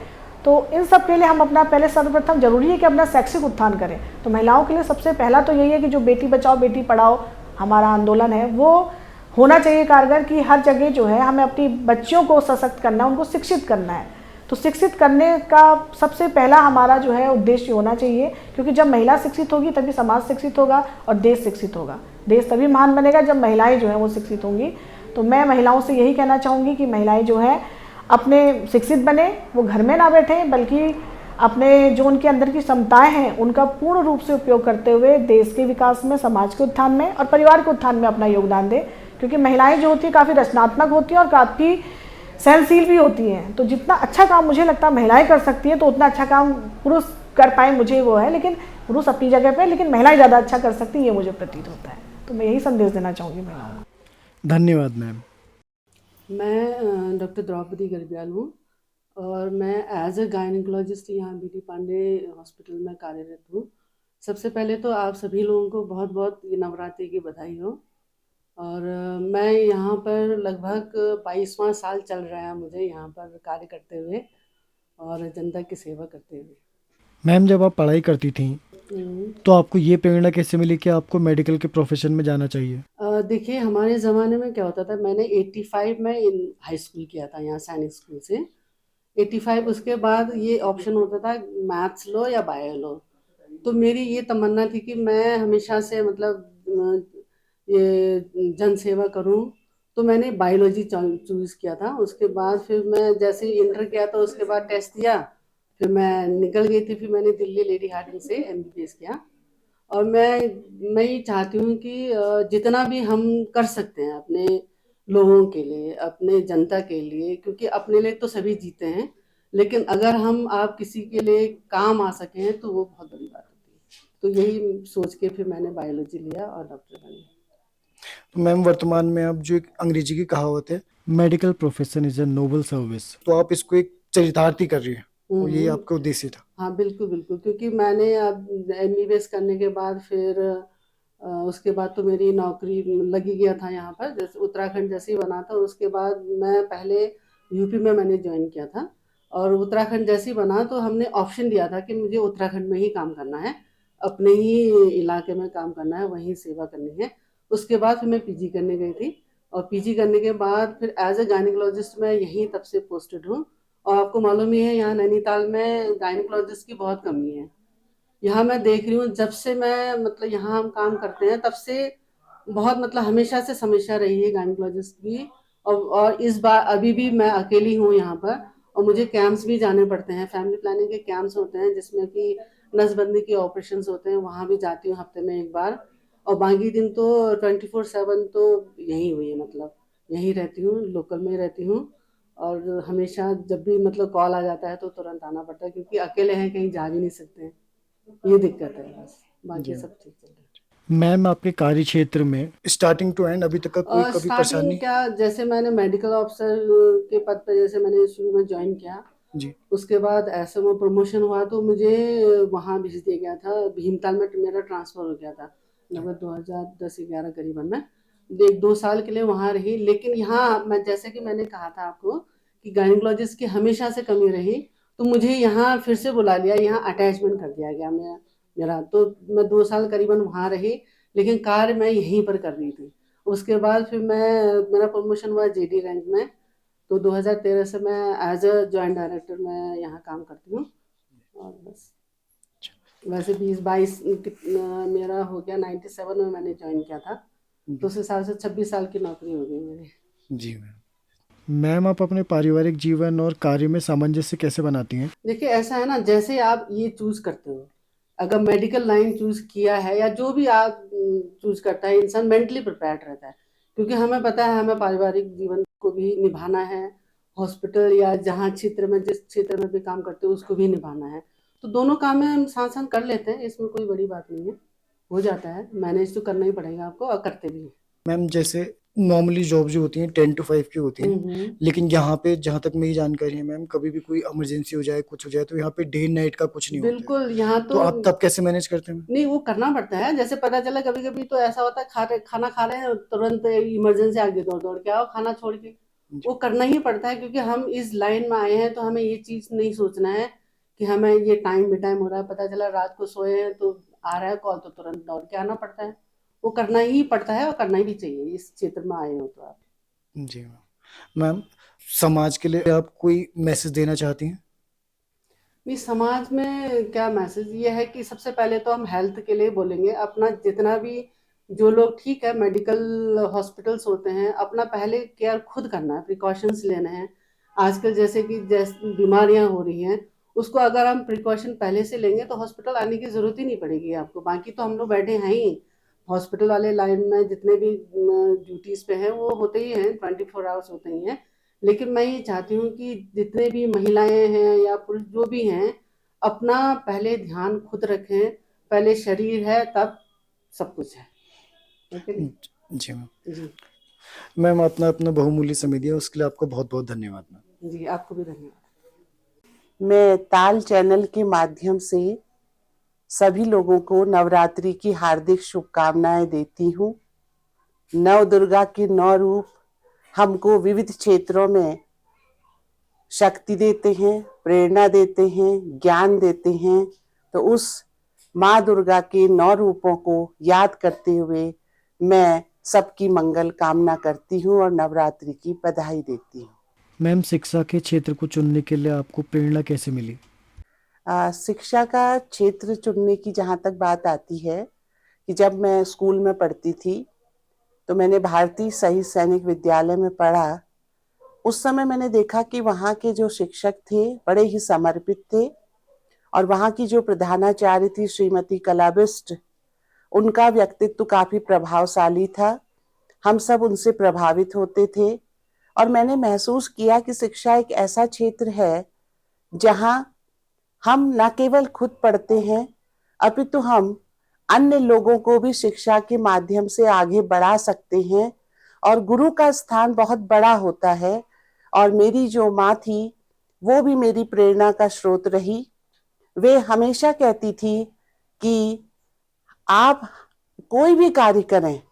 तो इन सब के लिए हम अपना, पहले सर्वप्रथम जरूरी है कि अपना शैक्षिक उत्थान करें। तो महिलाओं के लिए सबसे पहला तो यही है कि जो बेटी बचाओ बेटी पढ़ाओ हमारा आंदोलन है, वो होना चाहिए कारगर, कि हर जगह जो है हमें अपनी बच्चियों को सशक्त करना है, उनको शिक्षित करना है। तो शिक्षित करने का सबसे पहला हमारा जो है उद्देश्य होना चाहिए, क्योंकि जब महिला शिक्षित होगी तभी समाज शिक्षित होगा और देश शिक्षित होगा। देश तभी महान बनेगा जब महिलाएं जो हैं वो शिक्षित होंगी। तो मैं महिलाओं से यही कहना चाहूँगी कि महिलाएं जो हैं अपने शिक्षित बने, वो घर में ना बैठें, बल्कि अपने जो उनके अंदर की क्षमताएं हैं उनका पूर्ण रूप से उपयोग करते हुए देश के विकास में, समाज के उत्थान में और परिवार के उत्थान में अपना योगदान दें। क्योंकि महिलाएं जो होती हैं काफ़ी रचनात्मक होती हैं और काफ़ी सहनशील भी होती हैं। तो जितना अच्छा काम मुझे लगता है महिलाएं कर सकती हैं, तो उतना अच्छा काम पुरुष कर पाए मुझे वो है, लेकिन पुरुष अपनी जगह पे, लेकिन महिलाएं ज़्यादा अच्छा कर सकती हैं, ये मुझे प्रतीत होता है। तो मैं यही संदेश देना चाहूँगी महिलाओं को। धन्यवाद मैम। मैं डॉक्टर द्रौपदी गर्ब्याल हूँ और मैं एज अ गायनिकोलॉजिस्ट यहाँ बीडी पांडे हॉस्पिटल में कार्यरत हूँ। सबसे पहले तो आप सभी लोगों को बहुत बहुत नवरात्रि की बधाई हो। और मैं यहाँ पर लगभग 22वां साल चल रहा है मुझे यहाँ पर कार्य करते हुए और जनता की सेवा करते हुए। मैम, जब आप पढ़ाई करती थी तो आपको ये प्रेरणा कैसे मिली कि आपको मेडिकल के प्रोफेशन में जाना चाहिए? देखिए, हमारे ज़माने में क्या होता था, मैंने 85 में इन हाई स्कूल किया था यहाँ सैनिक स्कूल से। 85 उसके बाद ये ऑप्शन होता था मैथ्स लो या बायो लो। तो मेरी ये तमन्ना थी कि मैं हमेशा से मतलब ये जन सेवा करूं, तो मैंने बायोलॉजी चूज़ किया था। उसके बाद फिर मैं जैसे ही इंटर किया तो उसके बाद टेस्ट दिया, फिर मैं निकल गई थी। फिर मैंने दिल्ली लेडी हार्डिंग से MBBS किया। और मैं ये चाहती हूँ कि जितना भी हम कर सकते हैं अपने लोगों के लिए, अपने जनता के लिए, क्योंकि अपने लिए तो सभी जीते हैं, लेकिन अगर हम आप किसी के लिए काम आ सकें तो वो बहुत बड़ी बात होती है। तो यही सोच के फिर मैंने बायोलॉजी लिया और डॉक्टर बनी। तो मैम, वर्तमान में आप जो एक अंग्रेजी की कहावत है, medical profession is a Nobel service, तो आप इसको एक चरितार्थी कर रही है, तो यही आपका उद्देश्य था? हाँ, बिल्कुल बिल्कुल, क्योंकि मैंने अब MBBS करने के बाद फिर उसके बाद तो मेरी नौकरी लगी गया था यहाँ पर, जैसे उत्तराखंड जैसे ही बना था। उसके बाद मैं पहले यूपी में मैंने ज्वाइन किया था और उत्तराखंड जैसे ही बना तो हमने ऑप्शन दिया था कि मुझे उत्तराखंड में ही काम करना है, अपने ही इलाके में काम करना है, वहीं सेवा करनी है। उसके बाद फिर मैं पीजी करने गई थी, और पीजी करने के बाद फिर एज ए गायनिकोलॉजिस्ट मैं यहीं तब से पोस्टेड हूँ। और आपको मालूम ही है यहाँ नैनीताल में गायनिकोलॉजिस्ट की बहुत कमी है। यहाँ मैं देख रही हूँ जब से मैं मतलब यहाँ हम काम करते हैं तब से बहुत मतलब हमेशा से समस्या रही है गायनिकोलॉजिस्ट की। और इस बार अभी भी मैं अकेली हूँ यहाँ पर, और मुझे कैंप्स भी जाने पड़ते हैं, फैमिली प्लानिंग के कैंप्स होते हैं जिसमें कि नसबंदी के ऑपरेशंस होते हैं, वहाँ भी जाती हूँ हफ्ते में एक बार। और बाकी दिन तो 24/7 तो यहीं हुई है, मतलब यहीं रहती हूँ, लोकल में रहती हूँ। और हमेशा जब भी मतलब कॉल आ जाता है तो तुरंत आना पड़ता है, क्योंकि अकेले हैं, कहीं जा भी नहीं सकते हैं। ये दिक्कत है बस, बाकी जी सब ठीक चल रहा है। मैम, आपके कार्य क्षेत्र में स्टार्टिंग टू एंड अभी तक का कोई कभी स्टार्टिंग परेशानी? क्या, जैसे मैंने मेडिकल ऑफिसर के पद पे जैसे मैंने शुरू में ज्वाइन किया, जी उसके बाद एसएमओ प्रमोशन हुआ तो मुझे वहाँ भेज दिया गया था, भीमताल में मेरा ट्रांसफ़र हो गया था लगभग 2010-11 करीबन में। 1-2 साल के लिए वहाँ रही, लेकिन यहाँ मैं जैसे कि मैंने कहा था आपको कि गायनिकोलॉजिस्ट की हमेशा से कमी रही, तो मुझे यहाँ फिर से बुला लिया, यहाँ अटैचमेंट कर दिया गया मेरा। तो मैं 2 साल करीबन वहाँ रही, लेकिन कार्य मैं यहीं पर कर रही थी। उसके बाद फिर मेरा प्रमोशन हुआ जीडी रैंक में, तो 2013 से मैं एज अ जॉइंट डायरेक्टर मैं यहाँ काम करती हूँ। और बस वैसे 20-22 मेरा हो गया, 97 में मैंने ज्वाइन किया था, तो उस हिसाब से 26 साल की नौकरी हो गई मेरी। जी मैम, आप अपने पारिवारिक जीवन और कार्य में सामंजस्य कैसे बनाती हैं? देखिए ऐसा है ना, जैसे आप ये चूज करते हो, अगर मेडिकल लाइन चूज किया है या जो भी आप चूज करता है, इंसान मेंटली प्रिपेयर्ड रहता है, क्योंकि हमें पता है हमें पारिवारिक जीवन को भी निभाना है, हॉस्पिटल या जहाँ क्षेत्र में जिस क्षेत्र में भी काम करते हो उसको भी निभाना है। तो दोनों काम में हम साथ साथ कर लेते हैं, इसमें कोई बड़ी बात नहीं है, हो जाता है, मैनेज तो करना ही पड़ेगा आपको, और करते भी हैं। मैम, जैसे नॉर्मली जॉब जो होती हैं 10 to 5 की होती हैं, लेकिन यहाँ पे जहाँ तक मेरी जानकारी है मैम, कभी भी कोई इमरजेंसी हो जाए, कुछ हो जाए, तो यहाँ पे डे नाइट का कुछ नहीं होता है। बिल्कुल, यहाँ तो तो आप तब कैसे मैनेज करते हैं? नहीं, वो करना पड़ता है। जैसे पता चला कभी कभी तो ऐसा होता है, खाना खा रहे हैं, तुरंत इमरजेंसी आ गई, दौड़ दौड़ के आओ खाना छोड़ के, जी वो करना ही पड़ता है, क्योंकि हम इस लाइन में आए हैं तो हमें ये चीज नहीं सोचना है कि हमें ये टाइम बेटाइम हो रहा है, पता चला रात को सोए हैं तो आ रहा है कॉल, तो तुरंत दौड़ के आना पड़ता है। वो करना ही पड़ता है और करना भी चाहिए, इस क्षेत्र में आए हो तो आप। जी मैम, समाज के लिए आप कोई मैसेज देना चाहती हैं? नहीं, समाज में क्या मैसेज ये है कि सबसे पहले तो हम हेल्थ के लिए बोलेंगे, अपना जितना भी जो लोग ठीक है मेडिकल हॉस्पिटल्स होते हैं, अपना पहले केयर खुद करना है, प्रिकॉशंस लेने हैं। आजकल जैसे कि बीमारियां हो रही हैं, उसको अगर हम प्रिकॉशन पहले से लेंगे तो हॉस्पिटल आने की ज़रूरत ही नहीं पड़ेगी आपको। बाकी तो हम लोग बैठे हैं ही, हॉस्पिटल वाले लाइन में जितने भी ड्यूटीज़ पे हैं वो होते ही हैं, 24 आवर्स होते ही हैं। लेकिन मैं ये चाहती हूँ कि जितने भी महिलाएं हैं या पुरुष जो भी हैं, अपना पहले ध्यान खुद रखें, पहले शरीर है तब सब कुछ है, ठीक है जी मैम। जी। मैम, अपना अपना बहुमूल्य समय दिया उसके लिए आपको बहुत बहुत धन्यवाद मैम। जी, आपको भी धन्यवाद। मैं ताल चैनल के माध्यम से सभी लोगों को नवरात्रि की हार्दिक शुभकामनाएं देती हूँ। नव दुर्गा के 9 रूप हमको विविध क्षेत्रों में शक्ति देते हैं, प्रेरणा देते हैं, ज्ञान देते हैं। तो उस माँ दुर्गा के 9 रूपों को याद करते हुए मैं सबकी मंगल कामना करती हूँ और नवरात्रि की बधाई देती हूँ। मैम, शिक्षा के क्षेत्र को चुनने के लिए आपको प्रेरणा कैसे मिली? शिक्षा का क्षेत्र चुनने की जहाँ तक बात आती है कि जब मैं स्कूल में पढ़ती थी तो मैंने भारतीय शहीद सैनिक विद्यालय में पढ़ा। उस समय मैंने देखा कि वहाँ के जो शिक्षक थे बड़े ही समर्पित थे, और वहाँ की जो प्रधानाचार्य थी श्रीमती कला बिष्ट, उनका व्यक्तित्व काफी प्रभावशाली था। हम सब उनसे प्रभावित होते थे, और मैंने महसूस किया कि शिक्षा एक ऐसा क्षेत्र है जहाँ हम न केवल खुद पढ़ते हैं, अपितु हम अन्य लोगों को भी शिक्षा के माध्यम से आगे बढ़ा सकते हैं, और गुरु का स्थान बहुत बड़ा होता है। और मेरी जो माँ थी वो भी मेरी प्रेरणा का स्रोत रही। वे हमेशा कहती थी कि आप कोई भी कार्य करें,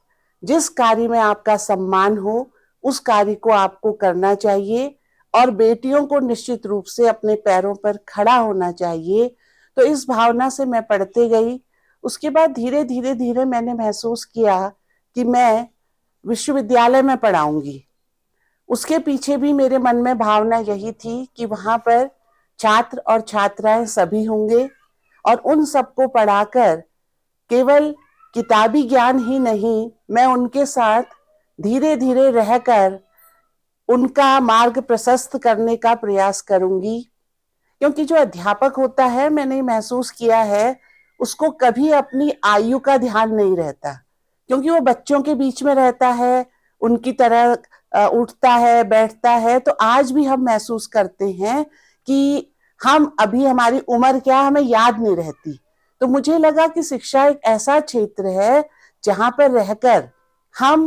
जिस कार्य में आपका सम्मान हो उस कार्य को आपको करना चाहिए, और बेटियों को निश्चित रूप से अपने पैरों पर खड़ा होना चाहिए। तो इस भावना से मैं पढ़ते गई। उसके बाद धीरे धीरे मैंने महसूस किया कि मैं विश्वविद्यालय में पढ़ाऊंगी। उसके पीछे भी मेरे मन में भावना यही थी कि वहां पर छात्र और छात्राएं सभी होंगे और उन सबको पढ़ाकर केवल किताबी ज्ञान ही नहीं, मैं उनके साथ धीरे धीरे रहकर उनका मार्ग प्रशस्त करने का प्रयास करूंगी। क्योंकि जो अध्यापक होता है, मैंने महसूस किया है, उसको कभी अपनी आयु का ध्यान नहीं रहता, क्योंकि वो बच्चों के बीच में रहता है, उनकी तरह उठता है, बैठता है। तो आज भी हम महसूस करते हैं कि हम अभी, हमारी उम्र क्या हमें याद नहीं रहती। तो मुझे लगा कि शिक्षा एक ऐसा क्षेत्र है जहां पर रहकर हम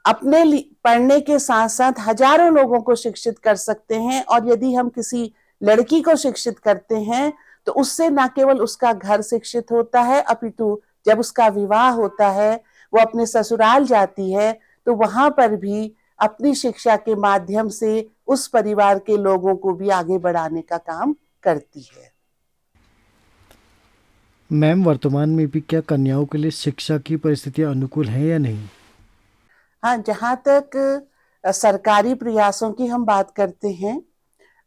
अपने पढ़ने के साथ साथ हजारों लोगों को शिक्षित कर सकते हैं। और यदि हम किसी लड़की को शिक्षित करते हैं तो उससे न केवल उसका घर शिक्षित होता है, अपितु जब उसका विवाह होता है, वो अपने ससुराल जाती है, तो वहां पर भी अपनी शिक्षा के माध्यम से उस परिवार के लोगों को भी आगे बढ़ाने का काम करती है। मैम, वर्तमान में भी क्या कन्याओं के लिए शिक्षा की परिस्थितियां अनुकूल हैं या नहीं? हाँ, जहाँ तक सरकारी प्रयासों की हम बात करते हैं,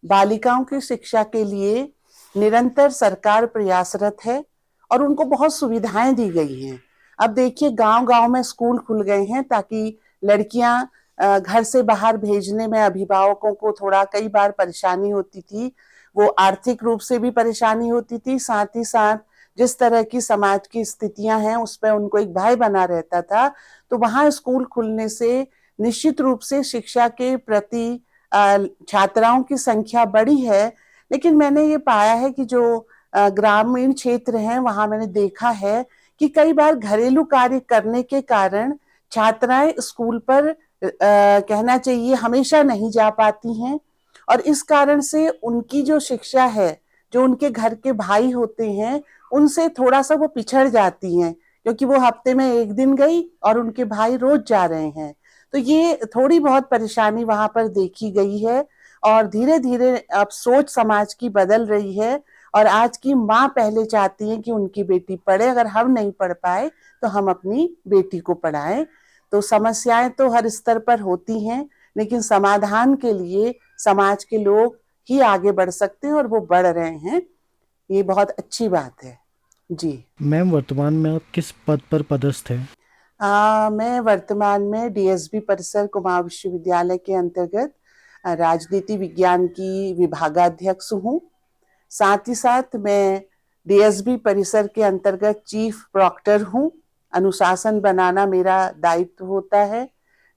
बालिकाओं की शिक्षा के लिए निरंतर सरकार प्रयासरत है और उनको बहुत सुविधाएं दी गई हैं। अब देखिए, गांव-गांव में स्कूल खुल गए हैं ताकि लड़कियां घर से बाहर भेजने में अभिभावकों को थोड़ा कई बार परेशानी होती थी। वो आर्थिक रूप से भी परेशानी होती थी, साथ ही साथ जिस तरह की समाज की स्थितियां हैं उस पर उनको एक भय बना रहता था। तो वहां स्कूल खुलने से निश्चित रूप से शिक्षा के प्रति छात्राओं की संख्या बढ़ी है। लेकिन मैंने ये पाया है कि जो ग्रामीण क्षेत्र हैं, वहां मैंने देखा है कि कई बार घरेलू कार्य करने के कारण छात्राएं स्कूल पर कहना चाहिए हमेशा नहीं जा पाती हैं, और इस कारण से उनकी जो शिक्षा है, जो उनके घर के भाई होते हैं, उनसे थोड़ा सा वो पिछड़ जाती हैं, क्योंकि वो हफ्ते में एक दिन गई और उनके भाई रोज जा रहे हैं। तो ये थोड़ी बहुत परेशानी वहां पर देखी गई है और धीरे धीरे अब सोच समाज की बदल रही है और आज की माँ पहले चाहती है कि उनकी बेटी पढ़े, अगर हम नहीं पढ़ पाए तो हम अपनी बेटी को पढ़ाएं। तो समस्याएं तो हर स्तर पर होती हैं, लेकिन समाधान के लिए समाज के लोग ही आगे बढ़ सकते हैं और वो बढ़ रहे हैं। ये बहुत अच्छी बात है जी। मैम, वर्तमान में आप किस पद पर पदस्थ हैं? मैं वर्तमान में डीएसबी परिसर कुमाऊं विश्वविद्यालय के अंतर्गत राजनीति विज्ञान की विभागाध्यक्ष हूँ। साथ ही साथ मैं डीएसबी परिसर के अंतर्गत चीफ प्रॉक्टर हूँ। अनुशासन बनाना मेरा दायित्व होता है।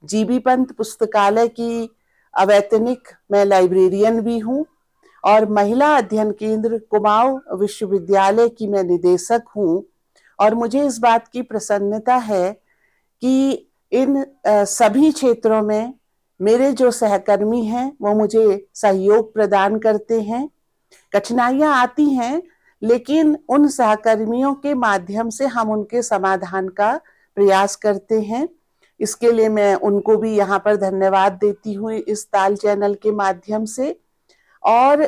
जीबी पंत पुस्तकालय की अवैतनिक मैं लाइब्रेरियन भी हूँ और महिला अध्ययन केंद्र कुमाऊं विश्वविद्यालय की मैं निदेशक हूँ। और मुझे इस बात की प्रसन्नता है कि इन सभी क्षेत्रों में मेरे जो सहकर्मी हैं वो मुझे सहयोग प्रदान करते हैं। कठिनाइयां आती हैं, लेकिन उन सहकर्मियों के माध्यम से हम उनके समाधान का प्रयास करते हैं। इसके लिए मैं उनको भी यहाँ पर धन्यवाद देती हूँ इस ताल चैनल के माध्यम से। और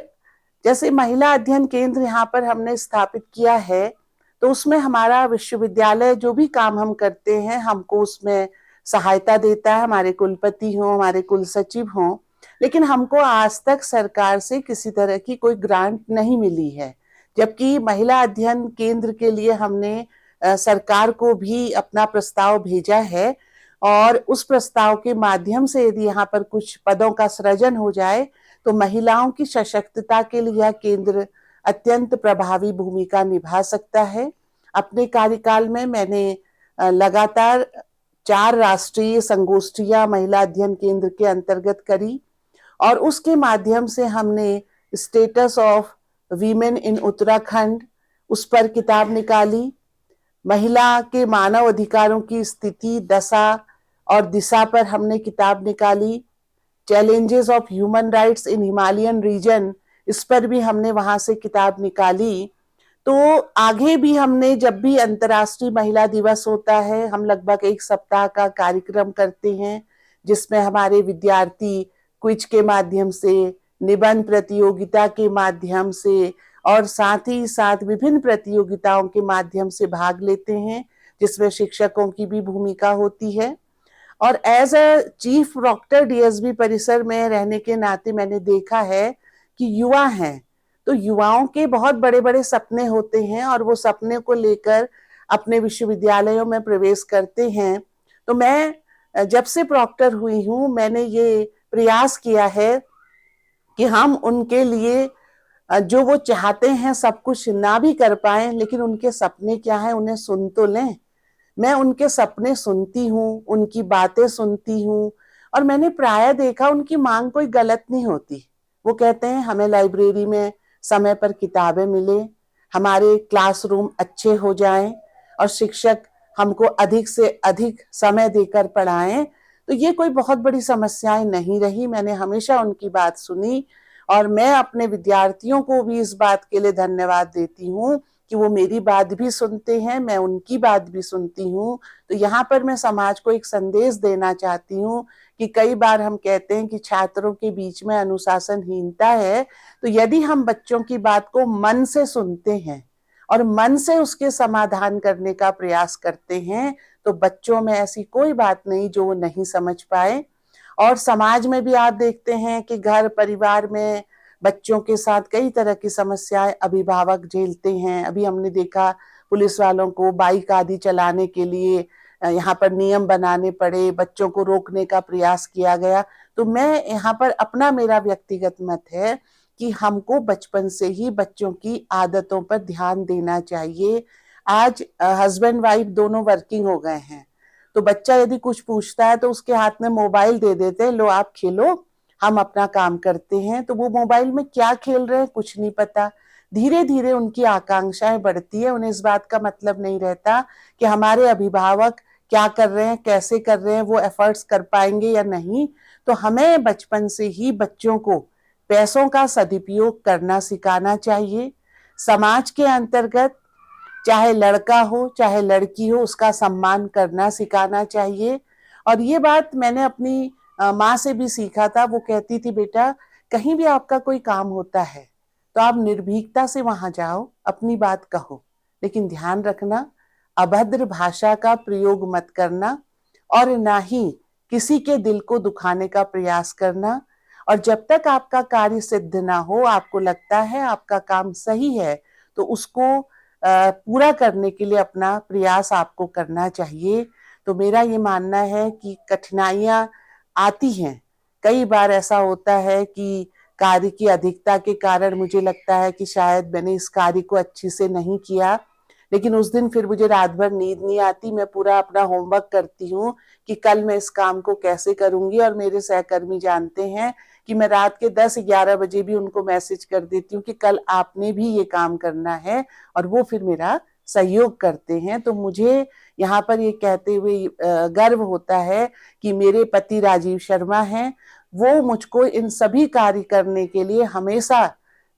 जैसे महिला अध्ययन केंद्र यहाँ पर हमने स्थापित किया है, तो उसमें हमारा विश्वविद्यालय जो भी काम हम करते हैं, हमको उसमें सहायता देता है, हमारे कुलपति हों, हमारे कुल सचिव हों। लेकिन हमको आज तक सरकार से किसी तरह की कोई ग्रांट नहीं मिली है, जबकि महिला अध्ययन केंद्र के लिए हमने सरकार को भी अपना प्रस्ताव भेजा है और उस प्रस्ताव के माध्यम से यदि यहाँ पर कुछ पदों का सृजन हो जाए तो महिलाओं की सशक्तता के लिए यह केंद्र अत्यंत प्रभावी भूमिका निभा सकता है। अपने कार्यकाल में मैंने लगातार 4 राष्ट्रीय संगोष्ठियां महिला अध्ययन केंद्र के अंतर्गत करी और उसके माध्यम से हमने स्टेटस ऑफ वीमेन इन उत्तराखंड उस पर किताब निकाली। महिला के मानव अधिकारों की स्थिति, दशा और दिशा पर हमने किताब निकाली। Challenges of human rights in Himalayan region, इस पर भी हमने वहां से किताब निकाली। तो आगे भी हमने, जब भी अंतर्राष्ट्रीय महिला दिवस होता है, हम लगभग 1 सप्ताह का कार्यक्रम करते हैं जिसमें हमारे विद्यार्थी क्विज के माध्यम से, निबंध प्रतियोगिता के माध्यम से और साथ ही साथ विभिन्न प्रतियोगिताओं के माध्यम से भाग लेते हैं, जिसमें शिक्षकों की भी भूमिका होती है। और as a chief doctor DSB परिसर में रहने के नाते मैंने देखा है कि युवा हैं, तो युवाओं के बहुत बड़े बड़े सपने होते हैं और वो सपने को लेकर अपने विश्वविद्यालयों में प्रवेश करते हैं। तो मैं जब से प्रॉक्टर हुई हूँ मैंने ये प्रयास किया है कि हम उनके लिए जो वो चाहते हैं सब कुछ ना भी कर पाए, लेकिन उनके सपने क्या है उन्हें सुन तो लें। मैं उनके सपने सुनती हूँ, उनकी बातें सुनती हूँ और मैंने प्रायः देखा उनकी मांग कोई गलत नहीं होती। वो कहते हैं हमें लाइब्रेरी में समय पर किताबें मिले, हमारे क्लासरूम अच्छे हो जाएं और शिक्षक हमको अधिक से अधिक समय देकर पढ़ाएं। तो ये कोई बहुत बड़ी समस्याएं नहीं रही, मैंने हमेशा उनकी बात सुनी और मैं अपने विद्यार्थियों को भी इस बात के लिए धन्यवाद देती हूँ कि वो मेरी बात भी सुनते हैं, मैं उनकी बात भी सुनती हूँ। तो यहाँ पर मैं समाज को एक संदेश देना चाहती हूँ कि कई बार हम कहते हैं कि छात्रों के बीच में अनुशासनहीनता है, तो यदि हम बच्चों की बात को मन से सुनते हैं और मन से उसके समाधान करने का प्रयास करते हैं तो बच्चों में ऐसी कोई बात नहीं जो वो नहीं समझ पाए। और समाज में भी आप देखते हैं कि घर परिवार में बच्चों के साथ कई तरह की समस्याएं अभिभावक झेलते हैं। अभी हमने देखा पुलिस वालों को बाइक आदि चलाने के लिए यहाँ पर नियम बनाने पड़े, बच्चों को रोकने का प्रयास किया गया। तो मैं यहाँ पर अपना मेरा व्यक्तिगत मत है कि हमको बचपन से ही बच्चों की आदतों पर ध्यान देना चाहिए। आज हस्बैंड वाइफ दोनों वर्किंग हो गए हैं, तो बच्चा यदि कुछ पूछता है तो उसके हाथ में मोबाइल दे देते हैं, लो आप खेलो, हम अपना काम करते हैं। तो वो मोबाइल में क्या खेल रहे हैं कुछ नहीं पता। धीरे धीरे उनकी आकांक्षाएं बढ़ती है, उन्हें इस बात का मतलब नहीं रहता कि हमारे अभिभावक क्या कर रहे हैं, कैसे कर रहे हैं, वो एफर्ट्स कर पाएंगे या नहीं। तो हमें बचपन से ही बच्चों को पैसों का सदुपयोग करना सिखाना चाहिए। समाज के अंतर्गत चाहे लड़का हो चाहे लड़की हो उसका सम्मान करना सिखाना चाहिए। और ये बात मैंने अपनी माँ से भी सीखा था। वो कहती थी बेटा कहीं भी आपका कोई काम होता है तो आप निर्भीकता से वहां जाओ, अपनी बात कहो, लेकिन ध्यान रखना अभद्र भाषा का प्रयोग मत करना और ना ही किसी के दिल को दुखाने का प्रयास करना। और जब तक आपका कार्य सिद्ध ना हो, आपको लगता है आपका काम सही है, तो उसको पूरा करने के लिए अपना प्रयास आपको करना चाहिए। तो मेरा ये मानना है कि कठिनाइयां आती हैं, कई बार ऐसा होता है कि कार्य की अधिकता के कारण मुझे लगता है कि शायद मैंने इस कार्य को अच्छे से नहीं किया, लेकिन उस दिन फिर मुझे रात भर नींद नहीं आती। मैं पूरा अपना होमवर्क करती हूँ कि कल मैं इस काम को कैसे करूंगी। और मेरे सहकर्मी जानते हैं कि मैं रात के 10-11 बजे भी उनको मैसेज कर देती हूँ कि कल आपने भी ये काम करना है, और वो फिर मेरा सहयोग करते हैं। तो मुझे यहाँ पर ये कहते हुए गर्व होता है कि मेरे पति राजीव शर्मा हैं, वो मुझको इन सभी कार्य करने के लिए हमेशा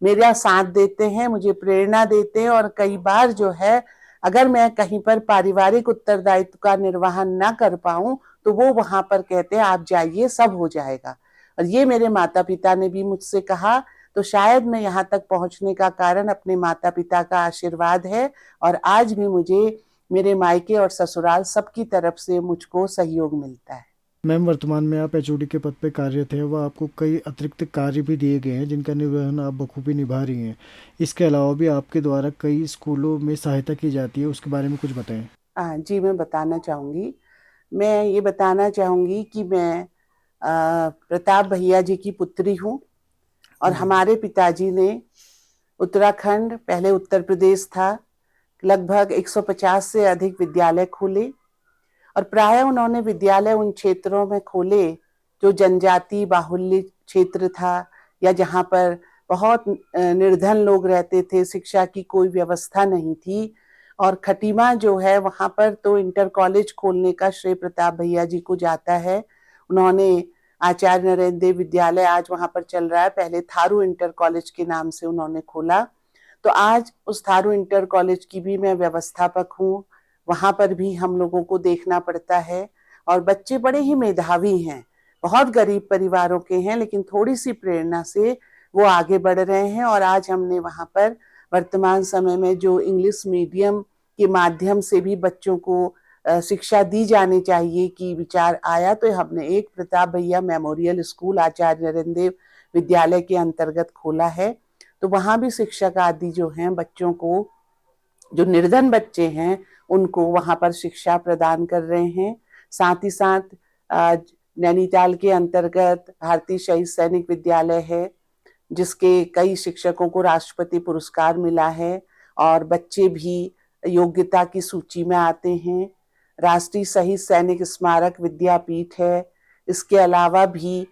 मेरा साथ देते हैं, मुझे प्रेरणा देते हैं। और कई बार जो है अगर मैं कहीं पर पारिवारिक उत्तरदायित्व का निर्वहन ना कर पाऊं तो वो वहां पर कहते हैं आप जाइए, सब हो जाएगा। और ये मेरे माता पिता ने भी मुझसे कहा। तो शायद मैं यहाँ तक पहुंचने का कारण अपने माता पिता का आशीर्वाद है, और आज भी मुझे मेरे मायके और ससुराल सबकी तरफ से मुझको सहयोग मिलता है। मैम, वर्तमान में आप एचओडी के पद पे कार्यरत हैं, वह आपको कई अतिरिक्त कार्य भी दिए गए हैं जिनका निर्वहन आप बखूबी निभा रही हैं। इसके अलावा भी आपके द्वारा कई स्कूलों में सहायता की जाती है, उसके बारे में कुछ बताएं। जी, मैं बताना चाहूँगी। मैं ये बताना चाहूँगी कि मैं प्रताप भैया जी की पुत्री हूँ, और हमारे पिताजी ने उत्तराखंड, पहले उत्तर प्रदेश था, लगभग 150 से अधिक विद्यालय खोले, और प्राय उन्होंने विद्यालय उन क्षेत्रों में खोले जो जनजाति बाहुल्य क्षेत्र था, या जहाँ पर बहुत निर्धन लोग रहते थे, शिक्षा की कोई व्यवस्था नहीं थी। और खटीमा जो है वहाँ पर तो इंटर कॉलेज खोलने का श्रेय प्रताप भैया जी को जाता है। उन्होंने आचार्य नरेंद्र देव विद्यालय आज वहाँ पर चल रहा है, पहले थारू इंटर कॉलेज के नाम से उन्होंने खोला। तो आज उस थारू इंटर कॉलेज की भी मैं व्यवस्थापक हूँ, वहाँ पर भी हम लोगों को देखना पड़ता है। और बच्चे बड़े ही मेधावी हैं, बहुत गरीब परिवारों के हैं, लेकिन थोड़ी सी प्रेरणा से वो आगे बढ़ रहे हैं। और आज हमने वहाँ पर वर्तमान समय में जो इंग्लिश मीडियम के माध्यम से भी बच्चों को शिक्षा दी जानी चाहिए कि विचार आया तो हमने एक प्रताप भैया मेमोरियल स्कूल आचार्य नरेंद्र देव विद्यालय के अंतर्गत खोला है। तो वहाँ भी शिक्षक आदि जो हैं बच्चों को, जो निर्धन बच्चे हैं उनको वहाँ पर शिक्षा प्रदान कर रहे हैं। साथ ही साथ नैनीताल के अंतर्गत भारतीय शहीद सैनिक विद्यालय है जिसके कई शिक्षकों को राष्ट्रपति पुरस्कार मिला है और बच्चे भी योग्यता की सूची में आते हैं। राष्ट्रीय शहीद सैनिक स्मारक विद्यापीठ है। इसके अलावा भी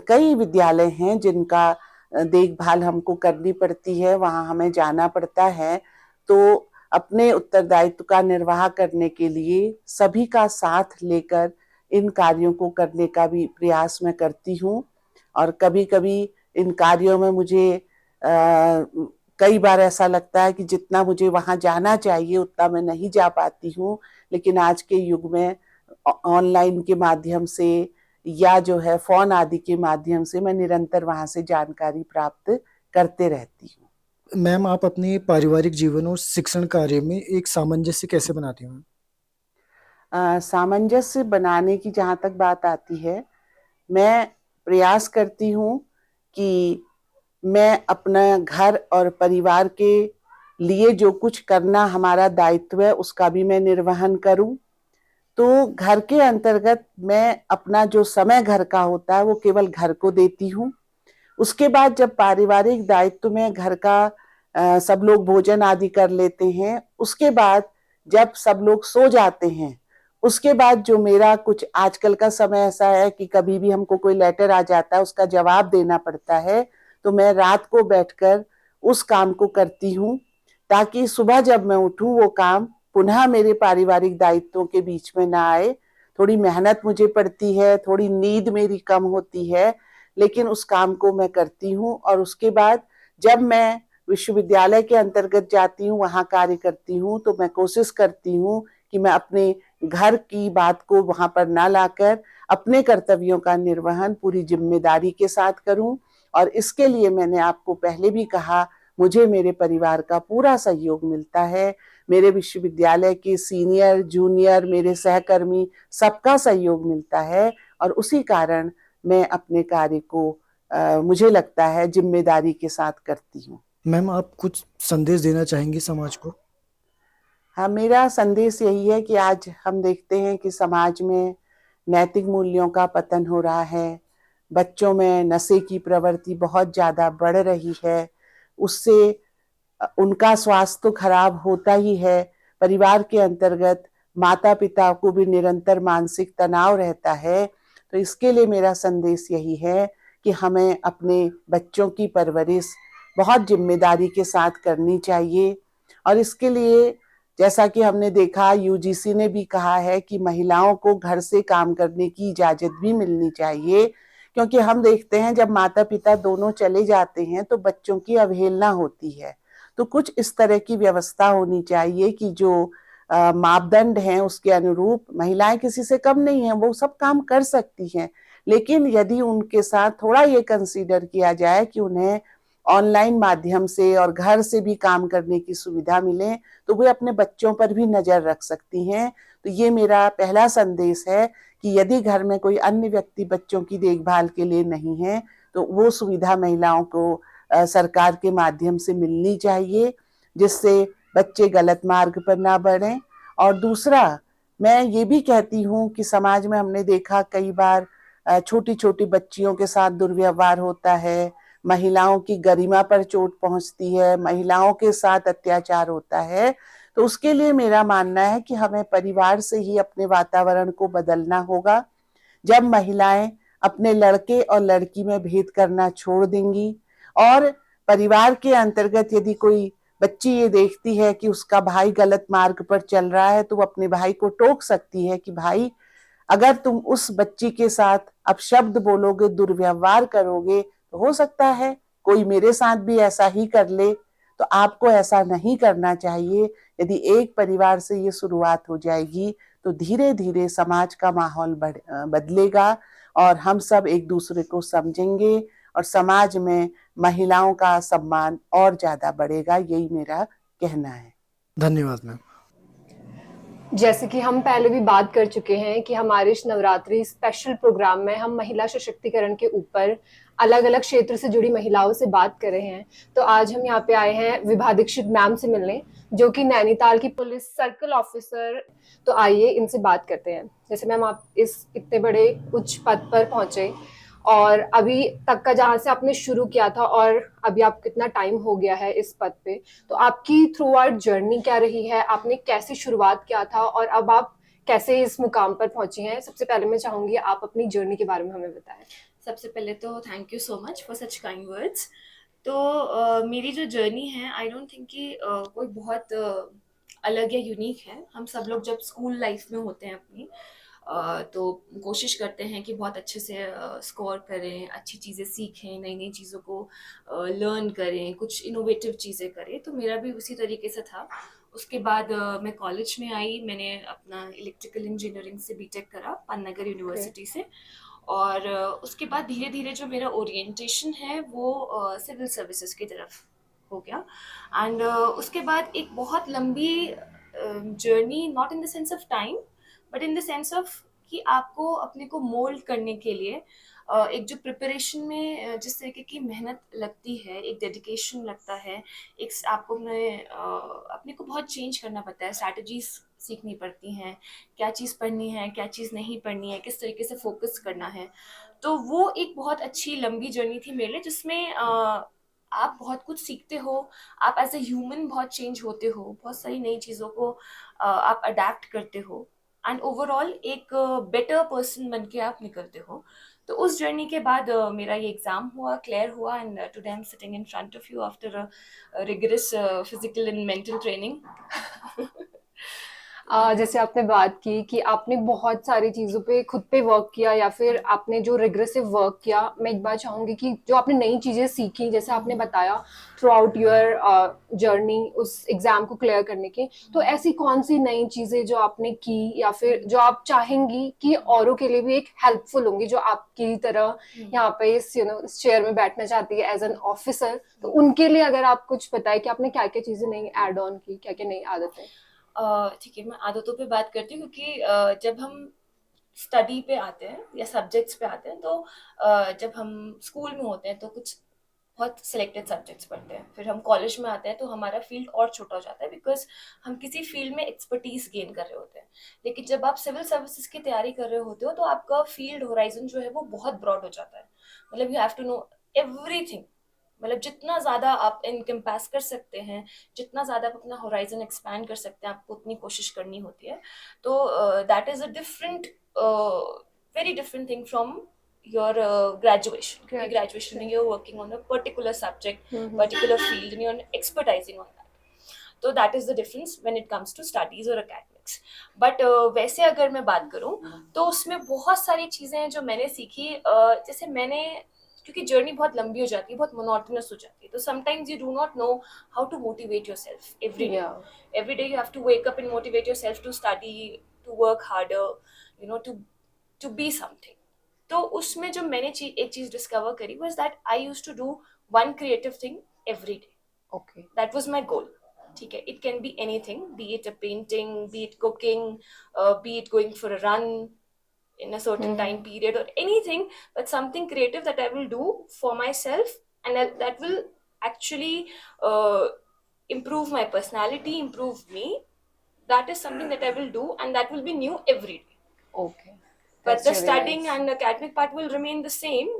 कई विद्यालय हैं जिनका देखभाल हमको करनी पड़ती है, वहाँ हमें जाना पड़ता है। तो अपने उत्तरदायित्व का निर्वाह करने के लिए सभी का साथ लेकर इन कार्यों को करने का भी प्रयास मैं करती हूँ। और कभी कभी इन कार्यों में मुझे कई बार ऐसा लगता है कि जितना मुझे वहाँ जाना चाहिए उतना मैं नहीं जा पाती हूँ, लेकिन आज के युग में ऑनलाइन के माध्यम से या जो है फोन आदि के माध्यम से मैं निरंतर वहाँ से जानकारी प्राप्त करते रहती हूँ। मैम, आप अपने पारिवारिक जीवन और शिक्षण कार्य में एक सामंजस्य कैसे बनाती हैं? सामंजस्य बनाने की जहाँ तक बात आती है, मैं प्रयास करती हूँ कि मैं अपना घर और परिवार के लिए जो कुछ करना हमारा दायित्व है उसका भी मैं निर्वहन करूँ। तो घर के अंतर्गत मैं अपना जो समय घर का होता है वो केवल घर को देती हूँ। उसके बाद जब पारिवारिक दायित्व में घर का सब लोग भोजन आदि कर लेते हैं, उसके बाद जब सब लोग सो जाते हैं, उसके बाद जो मेरा कुछ आजकल का समय ऐसा है कि कभी भी हमको कोई लेटर आ जाता है उसका जवाब देना पड़ता है, तो मैं रात को बैठकर उस काम को करती हूँ ताकि सुबह जब मैं उठूँ वो काम पुनः मेरे पारिवारिक दायित्वों के बीच में ना आए। थोड़ी मेहनत मुझे पड़ती है, थोड़ी नींद मेरी कम होती है, लेकिन उस काम को मैं करती हूँ। और उसके बाद जब मैं विश्वविद्यालय के अंतर्गत जाती हूँ, वहाँ कार्य करती हूँ, तो मैं कोशिश करती हूँ कि मैं अपने घर की बात को वहाँ पर ना लाकर अपने कर्तव्यों का निर्वहन पूरी जिम्मेदारी के साथ करूँ। और इसके लिए मैंने आपको पहले भी कहा, मुझे मेरे परिवार का पूरा सहयोग मिलता है। मेरे विश्वविद्यालय के सीनियर, जूनियर, मेरे सहकर्मी सबका सहयोग मिलता है और उसी कारण मैं अपने कार्य को मुझे लगता है जिम्मेदारी के साथ करती हूँ। मैम, आप कुछ संदेश देना चाहेंगी समाज को? हाँ, मेरा संदेश यही है कि आज हम देखते हैं कि समाज में नैतिक मूल्यों का पतन हो रहा है, बच्चों में नशे की प्रवृत्ति बहुत ज़्यादा बढ़ रही है, उससे उनका स्वास्थ्य तो खराब होता ही है, परिवार के अंतर्गत माता पिता को भी निरंतर मानसिक तनाव रहता है। तो इसके लिए मेरा संदेश यही है कि हमें अपने बच्चों की परवरिश बहुत जिम्मेदारी के साथ करनी चाहिए। और इसके लिए जैसा कि हमने देखा, यूजीसी ने भी कहा है कि महिलाओं को घर से काम करने की इजाजत भी मिलनी चाहिए, क्योंकि हम देखते हैं जब माता पिता दोनों चले जाते हैं तो बच्चों की अवहेलना होती है। तो कुछ इस तरह की व्यवस्था होनी चाहिए कि जो मापदंड हैं उसके अनुरूप महिलाएं किसी से कम नहीं है, वो सब काम कर सकती हैं, लेकिन यदि उनके साथ थोड़ा ये कंसीडर किया जाए कि उन्हें ऑनलाइन माध्यम से और घर से भी काम करने की सुविधा मिले तो वे अपने बच्चों पर भी नजर रख सकती हैं। तो ये मेरा पहला संदेश है कि यदि घर में कोई अन्य व्यक्ति बच्चों की देखभाल के लिए नहीं है तो वो सुविधा महिलाओं को सरकार के माध्यम से मिलनी चाहिए, जिससे बच्चे गलत मार्ग पर ना बढ़ें। और दूसरा, मैं ये भी कहती हूँ कि समाज में हमने देखा कई बार छोटी छोटी बच्चियों के साथ दुर्व्यवहार होता है, महिलाओं की गरिमा पर चोट पहुंचती है, महिलाओं के साथ अत्याचार होता है। तो उसके लिए मेरा मानना है कि हमें परिवार से ही अपने वातावरण को बदलना होगा। जब महिलाएं अपने लड़के और लड़की में भेद करना छोड़ देंगी और परिवार के अंतर्गत यदि कोई बच्ची ये देखती है कि उसका भाई गलत मार्ग पर चल रहा है तो वो अपने भाई को टोक सकती है कि भाई, अगर तुम उस बच्ची के साथ अपशब्द बोलोगे, दुर्व्यवहार करोगे, तो हो सकता है कोई मेरे साथ भी ऐसा ही कर ले। तो आपको ऐसा नहीं करना चाहिए। यदि एक परिवार से ये शुरुआत हो जाएगी तो धीरे धीरे समाज का माहौल बदलेगा और हम सब एक दूसरे को समझेंगे और समाज में महिलाओं का सम्मान और ज्यादा बढ़ेगा। यही मेरा कहना है। धन्यवाद मैम। जैसे कि हम पहले भी बात कर चुके हैं कि हमारे इस नवरात्रि स्पेशल प्रोग्राम में हम महिला सशक्तिकरण के ऊपर अलग अलग क्षेत्र से जुड़ी महिलाओं से बात कर रहे हैं। तो आज हम यहाँ पे आए हैं विभा दीक्षित मैम से मिलने, जो कि नैनीताल की पुलिस सर्कल ऑफिसर। तो आइए इनसे बात करते हैं। जैसे मैम, आप इस इतने बड़े उच्च पद पर पहुंचे और अभी तक का जहां से आपने शुरू किया था और अभी आप कितना टाइम हो गया है इस पद पे, तो आपकी थ्रू आउट जर्नी क्या रही है? आपने कैसे शुरुआत किया था और अब आप कैसे इस मुकाम पर पहुंची हैं? सबसे पहले मैं चाहूंगी आप अपनी जर्नी के बारे में हमें बताएं। सबसे पहले तो thank you so much for such kind words. तो मेरी जो जर्नी है, आई डोंट थिंक कि कोई बहुत अलग या यूनिक है। हम सब लोग जब स्कूल लाइफ में होते हैं अपनी, तो कोशिश करते हैं कि बहुत अच्छे से स्कोर करें, अच्छी चीज़ें सीखें, नई नई चीज़ों को लर्न करें, कुछ इनोवेटिव चीज़ें करें। तो मेरा भी उसी तरीके से था। उसके बाद मैं कॉलेज में आई, मैंने अपना इलेक्ट्रिकल इंजीनियरिंग से बीटेक करा पन्नागर यूनिवर्सिटी से। और उसके बाद धीरे धीरे जो मेरा ओरिएंटेशन है वो सिविल सर्विसेज की तरफ हो गया। एंड उसके बाद एक बहुत लंबी journey, not in the sense of time but in the sense of कि आपको अपने को मोल्ड करने के लिए एक जो प्रिपरेशन में जिस तरीके की मेहनत लगती है, एक डेडिकेशन लगता है, एक आपको अपने को बहुत चेंज करना पड़ता है, स्ट्रैटेजीज सीखनी पड़ती हैं, क्या चीज़ पढ़नी है, क्या चीज़ नहीं पढ़नी है, किस तरीके से फोकस करना है। तो वो एक बहुत अच्छी लंबी जर्नी थी मेरे लिए, जिसमें आप बहुत कुछ सीखते हो, आप एज ए ह्यूमन बहुत चेंज होते हो, बहुत सारी नई चीज़ों को आप अडेप्ट करते हो एंड ओवरऑल एक बेटर पर्सन बन के आप निकलते हो। तो उस जर्नी के बाद मेरा ये एग्ज़ाम हुआ, क्लियर हुआ, and today I am sitting in front of you after a rigorous physical and mental training. जैसे आपने बात की कि आपने बहुत सारी चीज़ों पे खुद पे वर्क किया या फिर आपने जो रिग्रेसिव वर्क किया, मैं एक बार चाहूंगी कि जो आपने नई चीज़ें सीखी, जैसे आपने बताया थ्रू आउट योर जर्नी उस एग्ज़ाम को क्लियर करने की, तो ऐसी कौन सी नई चीज़ें जो आपने की या फिर जो आप चाहेंगी कि औरों के लिए भी एक हेल्पफुल होंगी, जो आपकी तरह यहाँ पे इस इस चेयर में बैठना चाहती है एज एन ऑफिसर, तो उनके लिए अगर आप कुछ बताएं कि आपने क्या क्या चीज़ें नई ऐड ऑन की, क्या क्या नई आदतें? ठीक है, मैं आदतों पे बात करती हूँ क्योंकि जब हम स्टडी पे आते हैं या सब्जेक्ट्स पे आते हैं, तो जब हम स्कूल में होते हैं तो कुछ बहुत सिलेक्टेड सब्जेक्ट्स पढ़ते हैं। फिर हम कॉलेज में आते हैं तो हमारा फील्ड और छोटा हो जाता है, बिकॉज हम किसी फील्ड में एक्सपर्टीज गेन कर रहे होते हैं। लेकिन जब आप सिविल सर्विसेज की तैयारी कर रहे होते हो तो आपका फील्ड होराइजन जो है वो बहुत ब्रॉड हो जाता है। मतलब you have to know everything. मतलब जितना ज़्यादा आप इनकम्पास कर सकते हैं, जितना ज़्यादा आप अपना होराइजन एक्सपैंड कर सकते हैं, आपको उतनी कोशिश करनी होती है। तो that is a different, very different thing from your graduation. Your graduation में you're working on a particular subject, particular field, and you're expertising on that. So that is the difference when it comes to studies or academics. But वैसे अगर मैं बात करूँ तो उसमें बहुत सारी चीज़ें हैं जो मैंने सीखी। जैसे मैंने, क्योंकि जर्नी बहुत लंबी हो जाती है, बहुत मोनोटोनस हो जाती है, तो sometimes you do not know how to motivate yourself every day. Every day you have to wake up and motivate yourself to study, to work harder, you know, to be something. तो उसमें जो मैंने एक चीज discover करी was that I used to do one creative thing every day. Okay, that was my goal. ठीक है, it can be anything, be it a painting, B it cooking, B it going for a run in a certain time period, or anything, but something creative that I will do for myself, and that will actually improve my personality, improve me. That is something that I will do, and that will be new every day. Okay. But the studying and academic part will remain the same,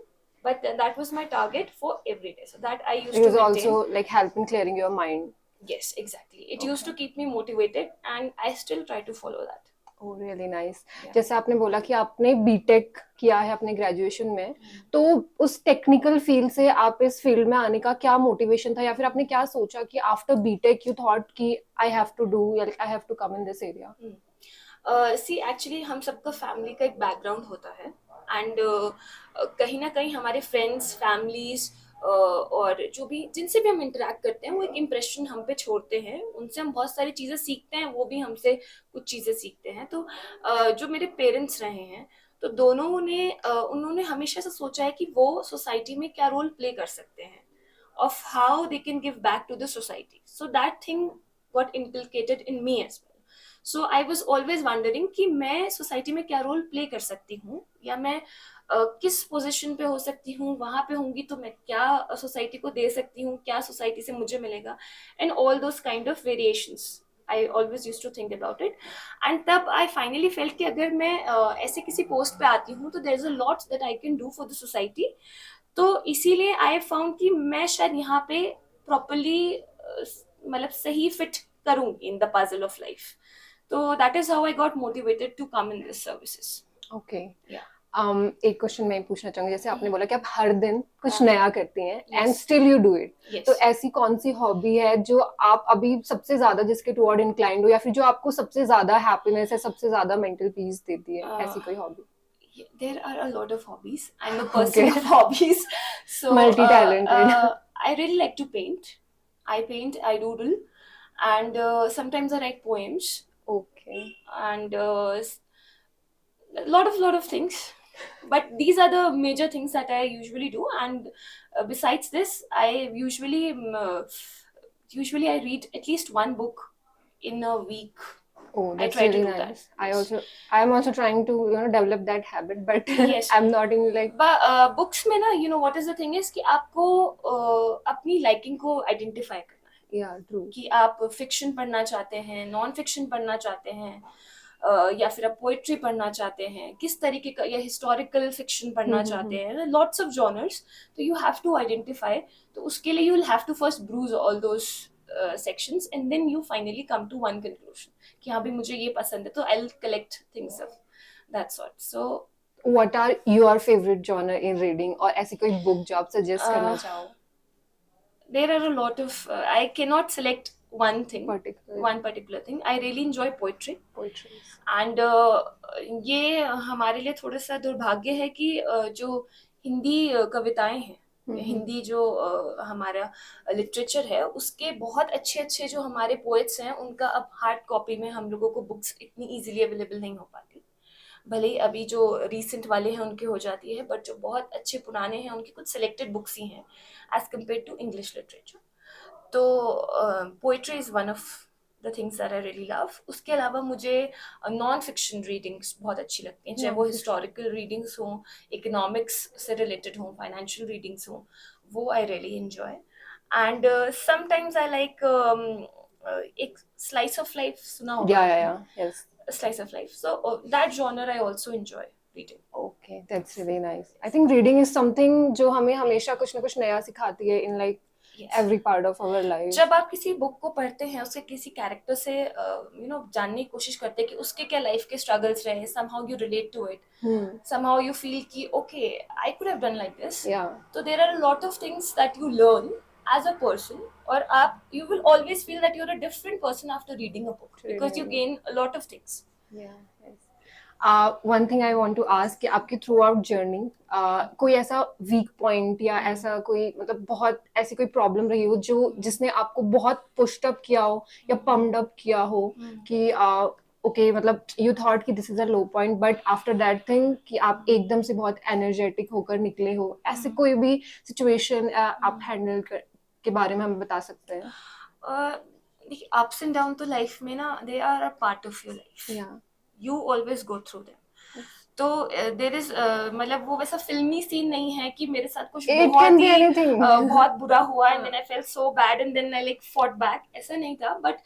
but that was my target for every day. So that I used It to was maintain. also like help in clearing your mind. Yes, exactly. It used to keep me motivated, and I still try to follow that. Oh, really nice. जैसे आपने बोला कि आपने BTech किया है अपने graduation में, तो उस टेक्निकल फील्ड से आप इस फील्ड में आने का क्या मोटिवेशन था, या फिर आपने क्या सोचा कि आफ्टर बीटेक यू थॉट कि I have to do, I have to come in this area? See actually हम सबका फैमिली का एक बैकग्राउंड होता है, एंड कहीं ना कहीं हमारे फ्रेंड्स, फैमिलीज और जो भी जिनसे भी हम इंटरेक्ट करते हैं वो एक इम्प्रेशन हम पे छोड़ते हैं, उनसे हम बहुत सारी चीज़ें सीखते हैं, वो भी हमसे कुछ चीज़ें सीखते हैं। तो जो मेरे पेरेंट्स रहे हैं, तो दोनों ने उन्होंने हमेशा से सोचा है कि वो सोसाइटी में क्या रोल प्ले कर सकते हैं, of how they can give back to the society. So that thing got inculcated in me as well. So I was always wondering कि मैं सोसाइटी में क्या रोल प्ले कर सकती हूँ, या मैं किस पोजीशन पे हो सकती हूँ, वहां पे होंगी तो मैं क्या सोसाइटी को दे सकती हूँ, क्या सोसाइटी से मुझे मिलेगा, and all those kind of variations I always use to think about it. And तब आई फाइनली फेल्ट कि अगर मैं ऐसे किसी पोस्ट पे आती हूँ तो there is a lot that I can do for the society. तो इसीलिए आई फाउंड कि मैं शायद यहाँ पे प्रॉपरली मतलब सही फिट करूंगी in the puzzle of life. तो that is how I got motivated to come in this services. Okay. Yeah. एक क्वेश्चन मैं पूछना चाहूंगी, जैसे आपने बोला कि आप हर दिन कुछ हाँ. नया करती हैं and Yes. Still you do it. Yes. तो ऐसी कौन सी हॉबी है जो आप अभी सबसे ज्यादा जिसके टुवर्ड इंक्लाइंड हो, या फिर जो आपको सबसे ज्यादा हैप्पीनेस है, सबसे ज्यादा मेंटल पीस देती है, ऐसी कोई hobby? There are a lot of hobbies. I'm a person of hobbies. So Multi-talented. I really like to paint. I paint, I doodle, and sometimes I write poems, Okay. and lot of things. But these are the major things that I usually do. And besides this, I usually I read at least one book in a week. Oh, I that's try to really do nice. that. I am also trying to develop that habit, but Yes. I'm not in like. But books में ना, you know what is the thing is कि आपको अपनी liking को identify करना है. Yeah, true. कि आप fiction पढ़ना चाहते हैं, नॉन फिक्शन पढ़ना चाहते हैं, या फिर आप पोइट्री पढ़ना चाहते हैं, किस तरीके का, या हिस्टोरिकल फिक्शन पढ़ना चाहते हैं, लॉट्स ऑफ जॉनर्स. तो यू हैव टू आइडेंटिफाई. तो उसके लिए you will have to first browse all those sections, and then you finally come to one conclusion कि हाँ भी मुझे ये पसंद है, तो I will collect things of that sort. So What are your favorite genre in reading, और ऐसी कोई बुक जो आप सजेस्ट करना चाहो? there are a lot of I cannot select one thing, Particular one particular thing. I really enjoy poetry. poetry. And ये हमारे लिए थोड़ा सा दुर्भाग्य है कि जो हिंदी कविताएं हैं, हिंदी जो हमारा लिटरेचर है, उसके बहुत अच्छे अच्छे जो हमारे पोएट्स हैं, उनका अब हार्ड कॉपी में हम लोगों को बुक्स इतनी इजीली अवेलेबल नहीं हो पाती. भले ही अभी जो रीसेंट वाले हैं उनकी हो जाती है, बट जो बहुत अच्छे पुराने हैं उनकी कुछ सिलेक्टेड बुक्स ही हैं as compare to English literature. तो poetry is one of the things that I really love. उसके अलावा मुझे नॉन फिक्शन रीडिंग्स बहुत अच्छी लगती हैं, चाहे वो हिस्टोरिकल रीडिंग्स हों, इकोनॉमिक्स से रिलेटेड हों, फाइनेंशियल रीडिंग्स हों, वो I really enjoy. And sometimes I like एक स्लाइस ऑफ लाइफ सुना होगा. Yeah. Yes. Slice of life. So that genre I also enjoy reading. Okay, that's really nice. I think reading is something जो हमें हमेशा कुछ ना कुछ नया सिखाती है in like Yes. every part of our life. जब आप किसी बुक को पढ़ते हैं, उसके किसी कैरेक्टर से जानने की कोशिश करते हैं कि उसके क्या लाइफ के स्ट्रगल्स रहे, somehow you relate to it, somehow you feel कि okay, I could have done like this. Yeah. So there are a lot of things that you learn as a person, और आप you will always feel that you're a different person after reading a book because you gain a lot of things. Yeah. Yes. One thing I want to ask कि आपकी through out journey कोई ऐसा weak point या ऐसा कोई मतलब बहुत ऐसी कोई प्रॉब्लम रही हो जो जिसने आपको बहुत पुश्ड अप किया हो या पम्प्ड अप किया हो कि ओके मतलब यू थॉट कि this is a low point, but after that thing कि आप एकदम से बहुत एनर्जेटिक होकर निकले हो, ऐसे कोई भी सिचुएशन आप हैंडल के बारे में हमें बता सकते हैं? देखिए, अप्स एंड डाउन तो लाइफ में ना, they are a part of your life. You always go through them. तो there is मतलब वो वैसा फिल्मी सीन नहीं है कि मेरे साथ कुछ बहुत बुरा हुआ and then I felt so bad and then I like fought back. ऐसा नहीं था. But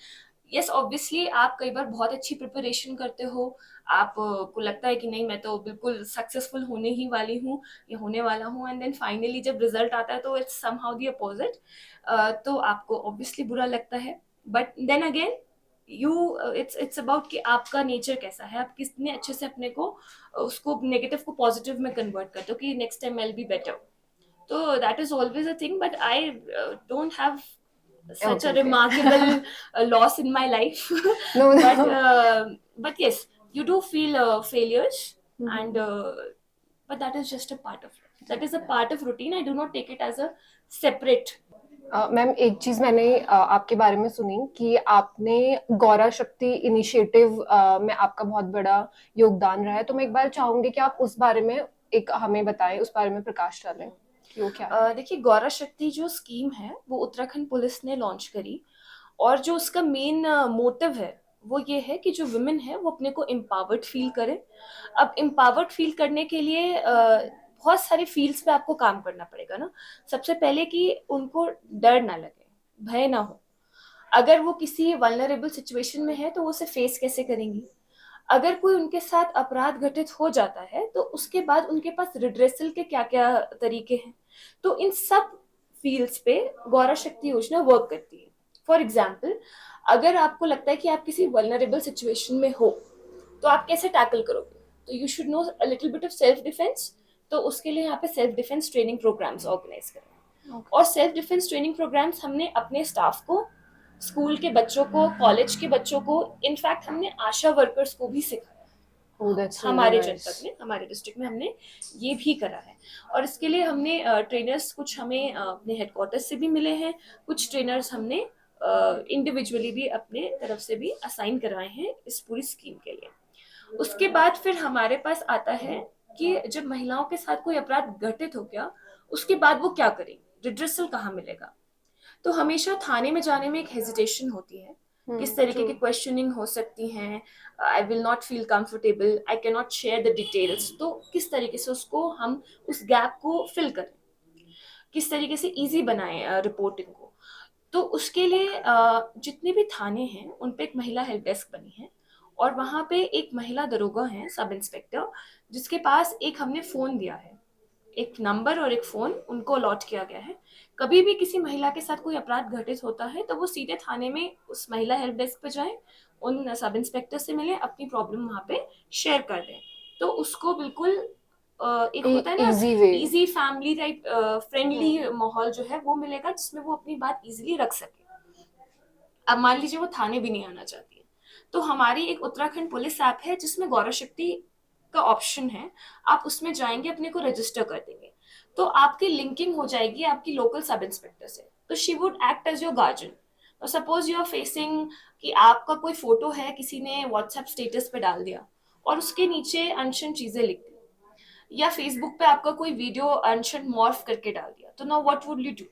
yes, obviously आप कई बार बहुत अच्छी प्रिपरेशन करते हो, आप को लगता है कि नहीं मैं तो बिल्कुल सक्सेसफुल होने ही वाली हूँ या होने वाला हूँ, एंड देन फाइनली जब रिजल्ट आता है तो इट्स समहाउ द अपोजिट. तो आपको ऑब्वियसली बुरा लगता है, but then again it's about कि आपका नेचर कैसा है, आप कितने अच्छे से अपने को उसको नेगेटिव को पॉजिटिव में कन्वर्ट करते हो कि next time I will be better. तो that is always a thing, but I don't have such a remarkable loss in my life. No. But yes, you do feel failures, and but that is just a part of it. That is a part of routine. I do not take it as a separate. Ma'am एक चीज मैंने आपके बारे में सुनी कि आपने गौरा शक्ति इनिशिएटिव में आपका बहुत बड़ा योगदान रहा है, तो मैं एक बार चाहूंगी कि आप उस बारे में एक हमें बताएं, उस बारे में प्रकाश डालें कि वो क्या है. देखिए, गौरा शक्ति जो स्कीम है वो उत्तराखंड पुलिस ने लॉन्च करी, और जो उसका मेन मोटिव है वो ये है कि जो वुमेन है वो अपने को एम्पावर्ड फील करे। अब एम्पावर्ड फील करने के लिए बहुत सारे फील्ड्स पे आपको काम करना पड़ेगा ना। सबसे पहले कि उनको डर ना लगे, भय ना हो। अगर वो किसी वल्नरेबल सिचुएशन में है तो वो उसे फेस कैसे करेंगी। अगर कोई उनके साथ अपराध घटित हो जाता है तो उसके बाद उनके पास रिड्रेसल के क्या क्या तरीके हैं। तो इन सब फील्ड्स पे गौरा शक्ति योजना वर्क करती है। फॉर एग्जाम्पल, अगर आपको लगता है कि आप किसी वल्नरेबल सिचुएशन में हो तो आप कैसे टैकल करोगे, तो you should know a little bit of self defence. तो उसके लिए यहाँ पे self defence training programs organise करें। और सेल्फ डिफेंस ट्रेनिंग प्रोग्राम्स हमने अपने स्टाफ को, स्कूल के बच्चों को, कॉलेज के बच्चों को, इनफैक्ट हमने आशा वर्कर्स को भी सिखाया। Oh, that's really हमारे nice. जनपद में, हमारे डिस्ट्रिक्ट में हमने ये भी करा है। और इसके लिए हमने ट्रेनर्स कुछ हमें अपने हेडक्वार्टर्स से भी मिले हैं, कुछ ट्रेनर्स हमने इंडिविजुअली भी अपने तरफ से भी असाइन करवाए हैं इस पूरी स्कीम के लिए। उसके बाद फिर हमारे पास आता है कि जब महिलाओं के साथ कोई अपराध घटित हो गया उसके बाद वो क्या करें, रिड्रेसल कहाँ मिलेगा। तो हमेशा थाने में जाने में एक हेजिटेशन होती है, किस तरीके की क्वेश्चनिंग हो सकती हैं, I will not feel comfortable, I can not share the details. तो किस तरीके से उसको हम उस गैप को फिल करें, किस तरीके से इजी बनाएं रिपोर्टिंग को। तो उसके लिए जितने भी थाने हैं उन पे एक महिला हेल्प डेस्क बनी है और वहाँ पे एक महिला दरोगा है, सब इंस्पेक्टर, जिसके पास एक हमने फोन दिया है, एक नंबर और एक फोन उनको अलॉट किया गया है। कभी भी किसी महिला के साथ कोई अपराध घटित होता है तो वो सीधे थाने में उस महिला हेल्प डेस्क पे जाएं, उन सब इंस्पेक्टर से मिलें, अपनी प्रॉब्लम वहाँ पे शेयर कर दें। तो उसको बिल्कुल एक होता है ना इजी फैमिली टाइप फ्रेंडली माहौल जो है वो मिलेगा, जिसमें वो अपनी बात इजीली रख सके। अब मान लीजिए वो थाने भी नहीं आना चाहती है, तो हमारी एक उत्तराखंड पुलिस ऐप है जिसमें गौरा शक्ति का ऑप्शन है। आप उसमें जाएंगे, अपने को रजिस्टर कर देंगे, तो आपकी लिंकिंग हो जाएगी आपकी लोकल सब इंस्पेक्टर से। तो she would act as your guardian. और सपोज यू आर फेसिंग कि आपका कोई फोटो है, किसी ने व्हाट्सएप स्टेटस पे डाल दिया और उसके नीचे अनशन चीजें लिख दी, या फेसबुक पे आपका कोई वीडियो अनशन मॉर्फ करके डाल दिया, तो now what would you do.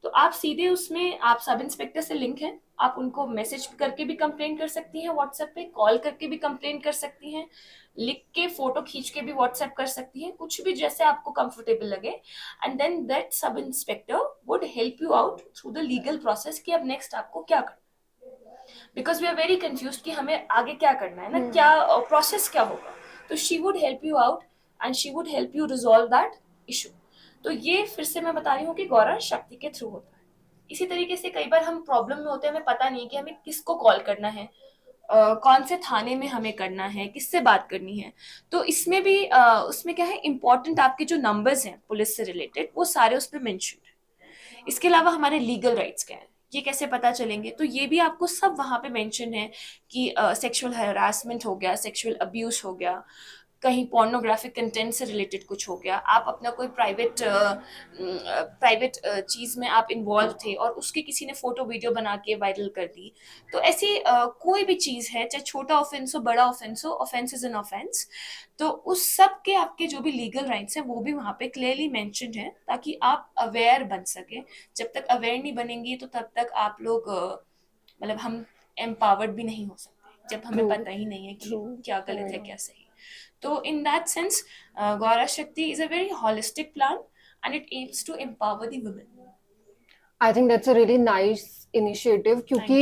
तो आप सीधे उसमें, आप सब इंस्पेक्टर से लिंक हैं, आप उनको मैसेज करके भी कंप्लेन कर सकती हैं, व्हाट्सएप पे कॉल करके भी कंप्लेन कर सकती हैं, लिख के फोटो खींच के भी व्हाट्सएप कर सकती हैं, कुछ भी जैसे आपको कंफर्टेबल लगे। And then that sub inspector would help you out through the legal process कि अब नेक्स्ट आपको क्या करना, because we are very confuse कि हमें आगे क्या करना है ना, क्या प्रोसेस क्या होगा। तो she would help you out and she would help you resolve that issue. तो ये फिर से मैं बता रही हूँ कि गौरा शक्ति के थ्रू होता है। इसी तरीके से कई बार हम प्रॉब्लम में होते हैं, हमें पता नहीं कि हमें किसको कॉल करना है, कौन से थाने में हमें करना है, किससे बात करनी है। तो इसमें भी उसमें क्या है, इम्पोर्टेंट आपके जो नंबर्स हैं पुलिस से रिलेटेड वो सारे उस पर मेंशन है। इसके अलावा हमारे लीगल राइट्स क्या है, ये कैसे पता चलेंगे, तो ये भी आपको सब वहाँ पे मेंशन है कि सेक्सुअल हरासमेंट हो गया, सेक्सुअल अब्यूज हो गया, कहीं पोर्नोग्राफिक कंटेंट से रिलेटेड कुछ हो गया, आप अपना कोई प्राइवेट चीज़ में आप इन्वॉल्व थे और उसकी किसी ने फोटो वीडियो बना के वायरल कर दी। तो ऐसी कोई भी चीज़ है, चाहे छोटा ऑफेंस हो, बड़ा ऑफेंस हो, ऑफेंस इज एन ऑफेंस, तो उस सब के आपके जो भी लीगल राइट्स हैं वो भी वहाँ पे क्लियरली मेंशन्ड है, ताकि आप अवेयर बन सके। जब तक अवेयर नहीं बनेंगी तो तब तक आप लोग मतलब हम एम्पावर्ड भी नहीं हो सकते, जब हमें पता ही नहीं है कि क्या गलत है क्या सही। So in that sense, Gaura Shakti is a very holistic plan and it aims to empower the women. I think that's a really nice initiative क्योंकि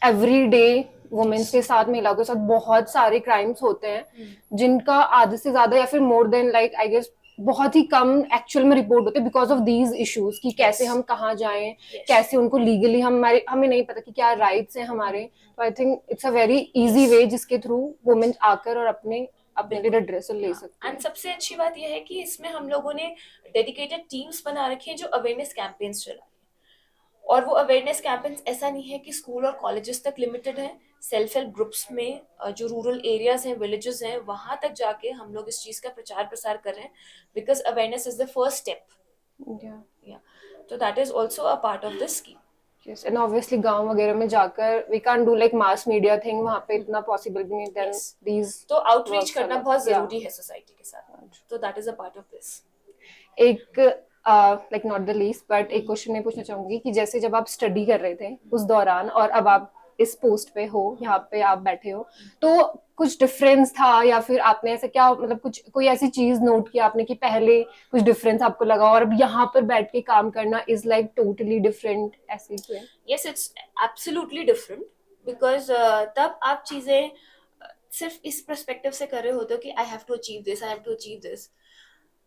every day वुमेन्स के साथ, महिलाओं के साथ बहुत सारे क्राइम्स होते हैं जिनका आधे से ज्यादा या फिर more than like I guess बहुत ही कम एक्चुअल में रिपोर्ट होते हैं बिकॉज ऑफ दीज इश्यूज कि कैसे हम कहाँ जाएं, कैसे उनको लीगली हमें नहीं पता कि क्या राइट्स हैं हमारे। तो I think it's a very easy way जिसके थ्रू वुमेन आकर और अपने लिए रिड्रेसल ले सकते हैं। एंड सबसे अच्छी बात यह है कि इसमें हम लोगों ने डेडिकेटेड टीम्स बना रखी हैं जो अवेयरनेस कैंपेन्स चला रही हैं। और वो अवेयरनेस कैंपेन्स ऐसा नहीं है कि स्कूल और कॉलेजेस तक लिमिटेड है, सेल्फ हेल्प ग्रुप्स में जो रूरल एरियाज हैं, विलेजेस हैं, वहां तक जाके हम लोग इस चीज का प्रचार प्रसार कर रहे हैं, because awareness is the first step. तो that is also a part of this scheme. Yes, and obviously गांव वगैरह में जाकर we can't do like mass media thing, वहाँ पे इतना possible भी नहीं, then these तो आउटरीच करना बहुत जरूरी है सोसाइटी के साथ, तो that is a part of this. एक like not the least but एक क्वेश्चन मैं पूछना चाहूंगी कि जैसे जब आप स्टडी कर रहे थे उस दौरान और अब आप इस पोस्ट पे हो, यहाँ पे आप बैठे हो, तो कुछ डिफरेंस था या फिर आपने ऐसे क्या मतलब कुछ कोई ऐसी चीज नोट की आपने कि पहले कुछ डिफरेंस आपको लगा और अब यहाँ पर बैठ के काम करना इज लाइक टोटली डिफरेंट, ऐसे क्यों? Yes, it's absolutely different because तब आप चीजें सिर्फ इस पर्सपेक्टिव से कर रहे होते हो कि I have to achieve this, I have to achieve this.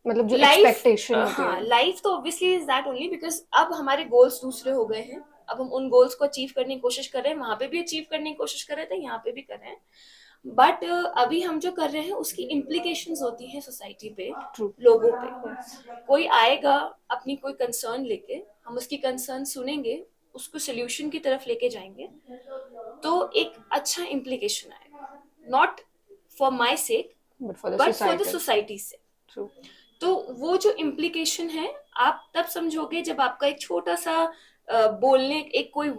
मतलब जो लाइफ, एक्सपेक्टेशन होती हाँ, है। लाइफ तो obviously is that only because अब हमारे गोल्स दूसरे हो गए हैं। अब हम उन गोल्स को अचीव करने की कोशिश कर रहे हैं, वहां पे भी अचीव करने की कोशिश कर रहे थे, यहाँ पे भी कर रहे हैं। बट अभी हम जो कर रहे हैं उसकी इम्प्लीकेशंस होती हैं सोसाइटी पे, लोगों पे। कोई आएगा अपनी कोई कंसर्न लेके, हम उसकी कंसर्न सुनेंगे, उसको सोल्यूशन की तरफ लेके जाएंगे, तो एक अच्छा इम्प्लीकेशन आएगा, not for my sake but for but for the society से। तो वो जो इम्प्लीकेशन है आप तब समझोगे जब आपका एक छोटा सा बोलने, एक कोई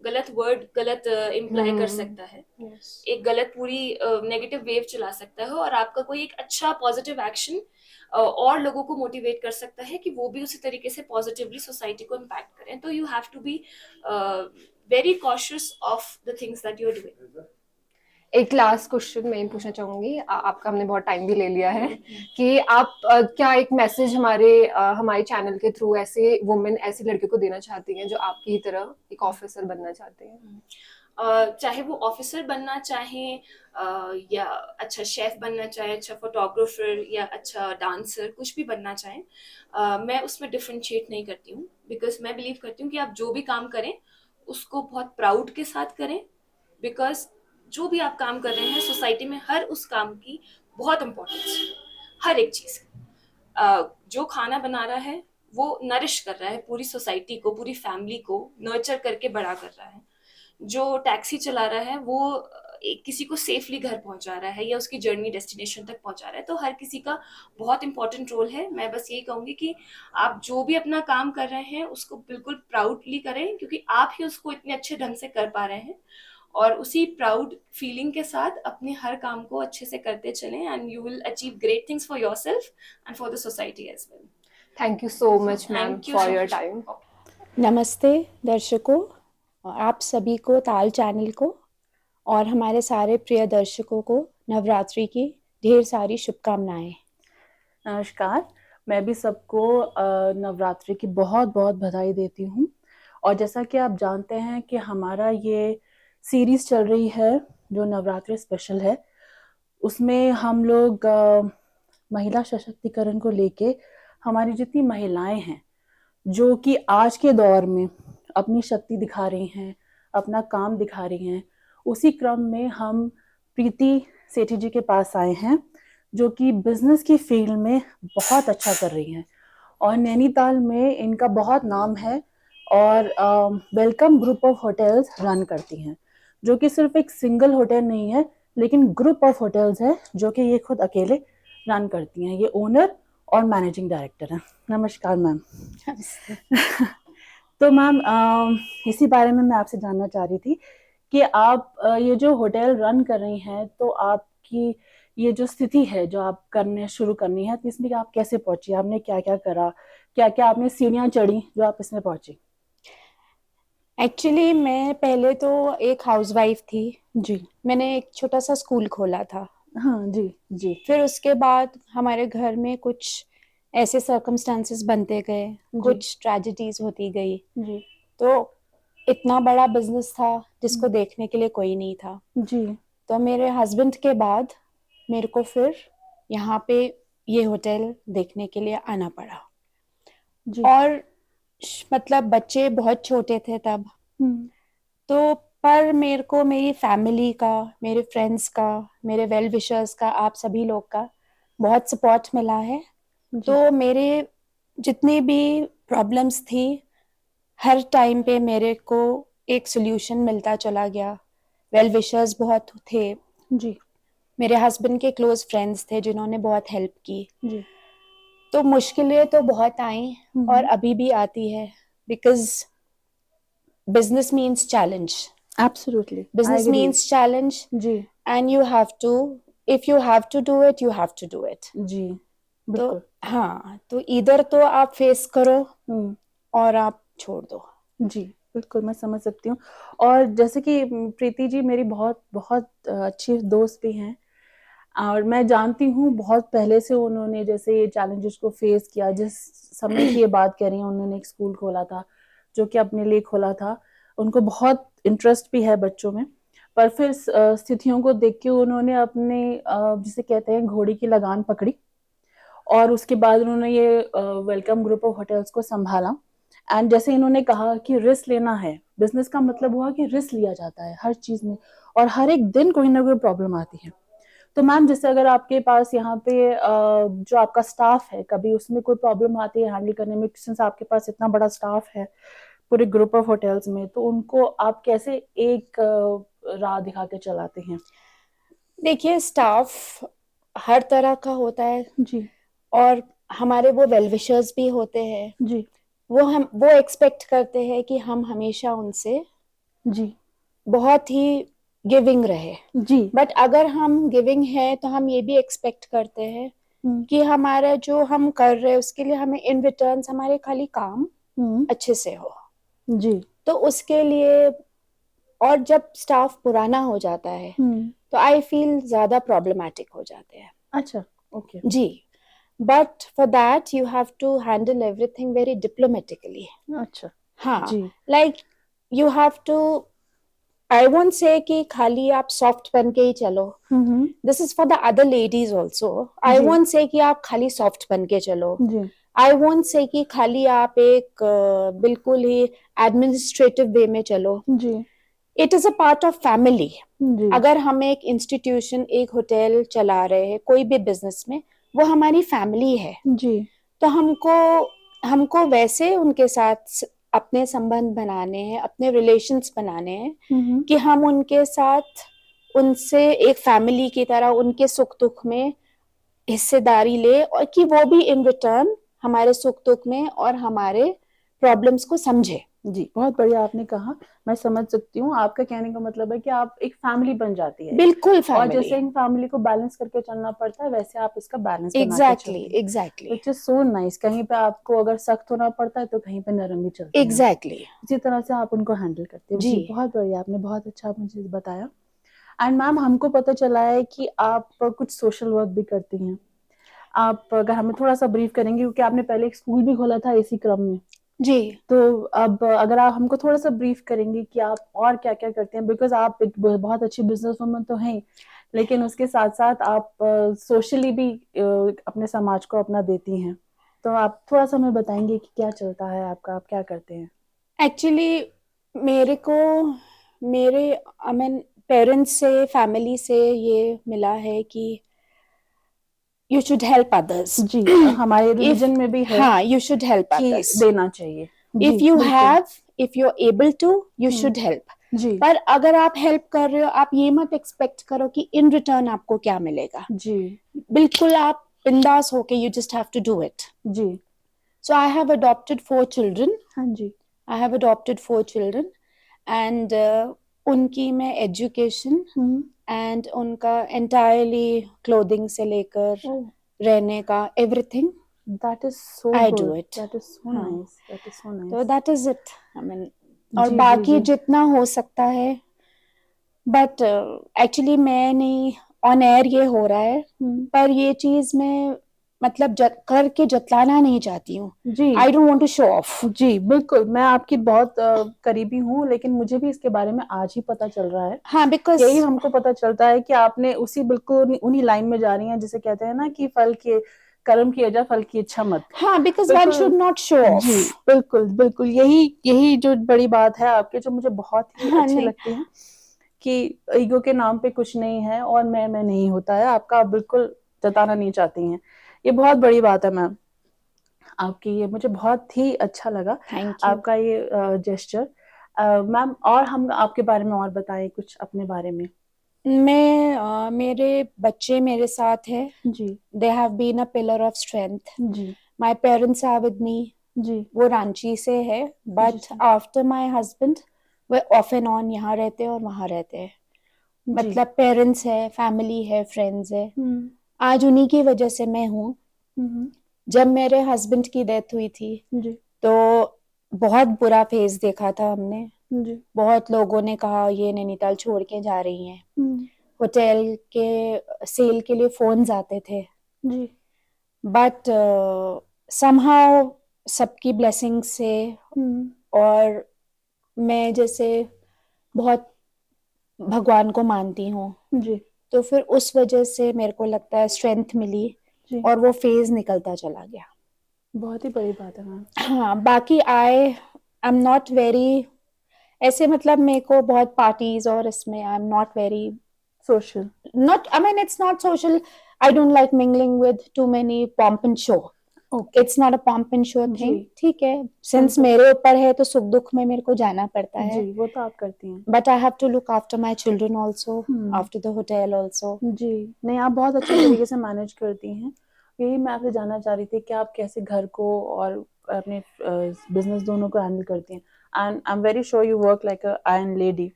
गलत वर्ड गलत इम्प्लाई कर सकता है, एक गलत पूरी नेगेटिव वेव चला सकता है, और आपका कोई एक अच्छा पॉजिटिव एक्शन और लोगों को मोटिवेट कर सकता है कि वो भी उसी तरीके से पॉजिटिवली सोसाइटी को इम्पैक्ट करें। तो you have to be very cautious of the things that you are doing. एक लास्ट क्वेश्चन मैं पूछना चाहूंगी, आपका हमने बहुत टाइम भी ले लिया है, कि आप क्या एक मैसेज हमारे चैनल के थ्रू ऐसे वुमेन, ऐसी लड़कियों को देना चाहती हैं जो आपकी ही तरह एक ऑफिसर बनना चाहते हैं? चाहे वो ऑफिसर बनना चाहें या अच्छा शेफ बनना चाहे, अच्छा फोटोग्राफर या अच्छा डांसर, कुछ भी बनना चाहें, मैं उसमें डिफरेंशिएट नहीं करती हूँ। बिकॉज मैं बिलीव करती हूँ कि आप जो भी काम करें उसको बहुत प्राउड के साथ करें, बिकॉज जो भी आप काम कर रहे हैं सोसाइटी में हर उस काम की बहुत इम्पोर्टेंस है, हर एक चीज़। जो खाना बना रहा है वो नरिश कर रहा है पूरी सोसाइटी को, पूरी फैमिली को नर्चर करके बड़ा कर रहा है। जो टैक्सी चला रहा है वो किसी को सेफली घर पहुंचा रहा है या उसकी जर्नी डेस्टिनेशन तक पहुंचा रहा है। तो हर किसी का बहुत इंपॉर्टेंट रोल है। मैं बस यही कहूंगी कि आप जो भी अपना काम कर रहे हैं उसको बिल्कुल प्राउडली करें, क्योंकि आप ही उसको इतने अच्छे ढंग से कर पा रहे हैं, और उसी प्राउड फीलिंग के साथ अपने हर काम को अच्छे से करते चलें, and you will achieve great things for yourself and for the society as well. Thank you so much ma'am Thank you for so your much. Time. नमस्ते दर्शकों, आप सभी को, ताल चैनल को और हमारे सारे प्रिय दर्शकों को नवरात्रि की ढेर सारी शुभकामनाएं। नमस्कार, मैं भी सबको नवरात्रि की बहुत बहुत बधाई देती हूँ। और जैसा कि आप जानते हैं कि हमारा ये सीरीज चल रही है जो नवरात्रि स्पेशल है, उसमें हम लोग महिला सशक्तिकरण को लेके हमारी जितनी महिलाएं हैं जो कि आज के दौर में अपनी शक्ति दिखा रही हैं, अपना काम दिखा रही हैं, उसी क्रम में हम प्रीति सेठी जी के पास आए हैं जो कि बिजनेस की फील्ड में बहुत अच्छा कर रही हैं और नैनीताल में इनका बहुत नाम है और welcome group of hotels run करती हैं, जो कि सिर्फ एक सिंगल होटल नहीं है लेकिन ग्रुप ऑफ होटल्स है जो कि ये खुद अकेले रन करती हैं। ये ओनर और मैनेजिंग डायरेक्टर हैं। नमस्कार मैम। तो मैम इसी बारे में मैं आपसे जानना चाह रही थी कि आप ये जो होटल रन कर रही हैं, तो आपकी ये जो स्थिति है जो आप करने शुरू करनी है, तो इसमें आप कैसे पहुंची, आपने क्या क्या करा, क्या क्या आपने सीढ़ियां चढ़ी जो आप इसमें पहुंची? एक्चुअली मैं पहले तो एक हाउसवाइफ थी जी। मैंने एक छोटा सा स्कूल खोला था। हाँ जी जी। फिर उसके बाद हमारे घर में कुछ ऐसे सर्कमस्टांसेस बनते गए, कुछ ट्रेजेडीज होती गई जी तो इतना बड़ा बिजनेस था जिसको देखने के लिए कोई नहीं था जी। तो मेरे हस्बैंड के बाद मेरे को फिर यहाँ पे ये होटल देखने के लिए आना पड़ा जी। और मतलब बच्चे बहुत छोटे थे तब, तो पर मेरे को मेरी फैमिली का, मेरे फ्रेंड्स का, मेरे वेल विशर्स का, आप सभी लोग का बहुत सपोर्ट मिला है। तो मेरे जितनी भी प्रॉब्लम्स थी हर टाइम पे मेरे को एक सोल्यूशन मिलता चला गया। वेल विशर्स बहुत थे जी। मेरे हस्बैंड के क्लोज फ्रेंड्स थे जिन्होंने बहुत हेल्प की जी। तो मुश्किलें तो बहुत आई और अभी भी आती है, because business means challenge. Absolutely, business means challenge जी and you have to, if you have to do it, you have to do it. जी तो बिल्कुल। हाँ, तो इधर तो आप फेस करो और आप छोड़ दो। जी बिल्कुल मैं समझ सकती हूँ। और जैसे कि प्रीति जी मेरी बहुत बहुत अच्छी दोस्त भी हैं और मैं जानती हूँ बहुत पहले से उन्होंने जैसे ये चैलेंजेस को फेस किया। जिस समय की ये बात कर रही हैं, उन्होंने एक स्कूल खोला था जो कि अपने लिए खोला था। उनको बहुत इंटरेस्ट भी है बच्चों में, पर फिर स्थितियों को देख के उन्होंने अपने जिसे कहते हैं घोड़ी की लगान पकड़ी और उसके बाद उन्होंने ये वेलकम ग्रुप ऑफ होटल्स को संभाला। एंड जैसे इन्होंने कहा कि रिस्क लेना है, बिजनेस का मतलब हुआ कि रिस्क लिया जाता है हर चीज में और हर एक दिन कोई ना कोई प्रॉब्लम आती है। तो मैम जैसे अगर आपके पास यहाँ पे जो आपका स्टाफ है, कभी उसमें कोई प्रॉब्लम आती है हैंडल करने में, सिंस आपके पास इतना बड़ा स्टाफ है पूरे ग्रुप ऑफ होटल्स में, तो उनको आप कैसे एक राह दिखा के चलाते हैं? देखिए, स्टाफ हर तरह का होता है जी और हमारे वो वेल विशर्स भी होते हैं। जी वो एक्सपेक्ट करते हैं कि हम हमेशा उनसे जी बहुत ही गिविंग रहे। जी बट अगर हम गिविंग है तो हम ये भी एक्सपेक्ट करते हैं हम्म, कि हमारा जो हम कर रहे हैं उसके लिए हमें इन रिटर्न हमारे खाली काम हम्म, अच्छे से हो। जी तो उसके लिए, और जब स्टाफ पुराना हो जाता है तो आई फील ज्यादा प्रॉब्लमैटिक हो जाते हैं। अच्छा ओके जी, but for that you have to handle everything very diplomatically. अच्छा हाँ, जी like you have to, I won't say कि खाली आप सॉफ्ट बन के ही चलो। This is for the other ladies also. I जी वोंट से कि आप खाली सॉफ्ट बन के चलो। जी आई वोंट से कि खाली आप एक बिल्कुल ही एडमिनिस्ट्रेटिव वे में चलो। जी it is a part of family. जी अगर हम एक इंस्टीट्यूशन, एक होटल चला रहे हैं, कोई भी बिजनेस में, वो हमारी फैमिली है। जी तो हमको वैसे उनके साथ अपने संबंध बनाने हैं, अपने रिलेशंस बनाने हैं कि हम उनके साथ, उनसे एक फैमिली की तरह उनके सुख दुख में हिस्सेदारी ले और कि वो भी इन रिटर्न हमारे सुख दुख में और हमारे प्रॉब्लम्स को समझे। जी बहुत बढ़िया आपने कहा। मैं समझ सकती हूँ, आपका कहने का मतलब है कि आप एक फैमिली बन जाती है बिल्कुल और फैमिली। जैसे इन फैमिली को बैलेंस करके चलना पड़ता है वैसे आप इसका बैलेंस बना के एग्जैक्टली चलती हैं, exactly which is so nice. कहीं पे आपको अगर सख्त होना पड़ता है तो कहीं पे नरम भी चलते हैं, एग्जैक्टली। इसी तरह से आप उनको हैंडल करते हो। जी जी बहुत बढ़िया, आपने बहुत अच्छा मुझे बताया। एंड मैम हमको पता चला है कि आप कुछ सोशल वर्क भी करती हैं। आप अगर हमें थोड़ा सा ब्रीफ करेंगे, क्योंकि आपने पहले एक स्कूल भी खोला था इसी क्रम में, जी तो अब अगर आप हमको थोड़ा सा ब्रीफ करेंगे कि आप और क्या क्या करते हैं, बिकॉज आप एक बहुत अच्छी बिजनेस वुमन तो हैं, लेकिन उसके साथ साथ आप सोशली भी अपने समाज को अपना देती हैं। तो आप थोड़ा सा हमें बताएंगे कि क्या चलता है आपका, आप क्या करते हैं? एक्चुअली मेरे को मेरे आई मीन पेरेंट्स से, फैमिली से ये मिला है कि यू शुड हेल्प अदर्स। जी हमारे रिलीजन में भी है हाँ, यू शुड हेल्प कि अदर्स। देना चाहिए। जी इफ यू बिल्कुल। Have, if you are able to, you should help. जी पर अगर आप हेल्प कर रहे हो, आप ये मत एक्सपेक्ट करो कि इन रिटर्न आपको क्या मिलेगा। जी बिल्कुल आप बिंदास होके, you just have to do it. जी so I have adopted 4 children. हाँ जी I have adopted 4 children and उनकी मैं एजुकेशन एंड उनका एंटायरली क्लोथिंग से लेकर रहने का everything that is so I good, do it. That is so हाँ। नाइस, दैट इज सो तो nice. That is it. I mean, और जी, जी, बाकी जी। जितना हो सकता है, बट एक्चुअली मैं नहीं, ऑन एयर ये हो रहा है, पर ये चीज मैं मतलब करके जतलाना नहीं चाहती हूँ। जी I don't want to show off. जी बिल्कुल, मैं आपकी बहुत करीबी हूँ, लेकिन मुझे भी इसके बारे में आज ही पता चल रहा है। हाँ, बिकॉज यही हमको पता चलता है कि आपने उसी बिल्कुल उन्हीं लाइन में जा रही हैं, जिसे कहते हैं ना कि फल के कर्म किया जा, फल की इच्छा मत। हाँ, बिकॉज वन बिल्कुल। Should not show off. जी बिल्कुल बिल्कुल, यही जो बड़ी बात है आपके, जो मुझे बहुत ही हाँ, अच्छी नहीं। लगती है कि ईगो के नाम पे कुछ नहीं है और मैं नहीं होता है, आपका आप बिल्कुल जताना नहीं चाहती हैं। ये बहुत बड़ी बात है मैम आपकी, ये मुझे बहुत ही अच्छा लगा थैंक यू। आपका ये जेस्चर। मैम और हम आपके बारे में और बताएं कुछ अपने बारे में। मेरे बच्चे मेरे साथ हैं। जी they have been a pillar of strength. जी my parents are with me. जी वो रांची से है, बट जी। आफ्टर माय हस्बैंड वो ऑफ एंड ऑन यहाँ रहते हैं और वहाँ रहते हैं। जी। मतलब पेरेंट्स है, फैमिली है, फ्रेंड्स है। आज उन्हीं की वजह से मैं हूँ। जब मेरे हस्बैंड की डेथ हुई थी जी तो बहुत बुरा फेज देखा था हमने। जी। बहुत लोगों ने कहा ये नैनीताल छोड़ के जा रही हैं। हम्म। होटल के सेल के लिए फोन्स आते थे, जी। बट समहाउ सबकी ब्लेसिंग से, और मैं जैसे बहुत भगवान को मानती हूँ, जी। तो फिर उस वजह से मेरे को लगता है स्ट्रेंथ मिली जी। और वो फेज निकलता चला गया। बहुत ही बड़ी बात है मैम। हाँ, बाकी आई एम नॉट वेरी ऐसे, मतलब मेरे को बहुत पार्टीज और इसमें I am not very social, not, I mean, it's not social. I don't like mingling with too many pomp and show. Okay. It's not a pomp and show thing. जी। ठीक है, since Simple. मेरे ऊपर है तो सुख दुख में मेरे को जाना पड़ता है, जी, वो तो आप करती हैं। but I have to look after my children also, after the hotel also. जी, नहीं आप बहुत अच्छे तरीके से मैनेज करती हैं। यही मैं आपसे जानना चाह रही थी कि आप कैसे घर को और अपने बिजनेस दोनों को हैंडल करती हैं। And I am very sure you work like a iron lady.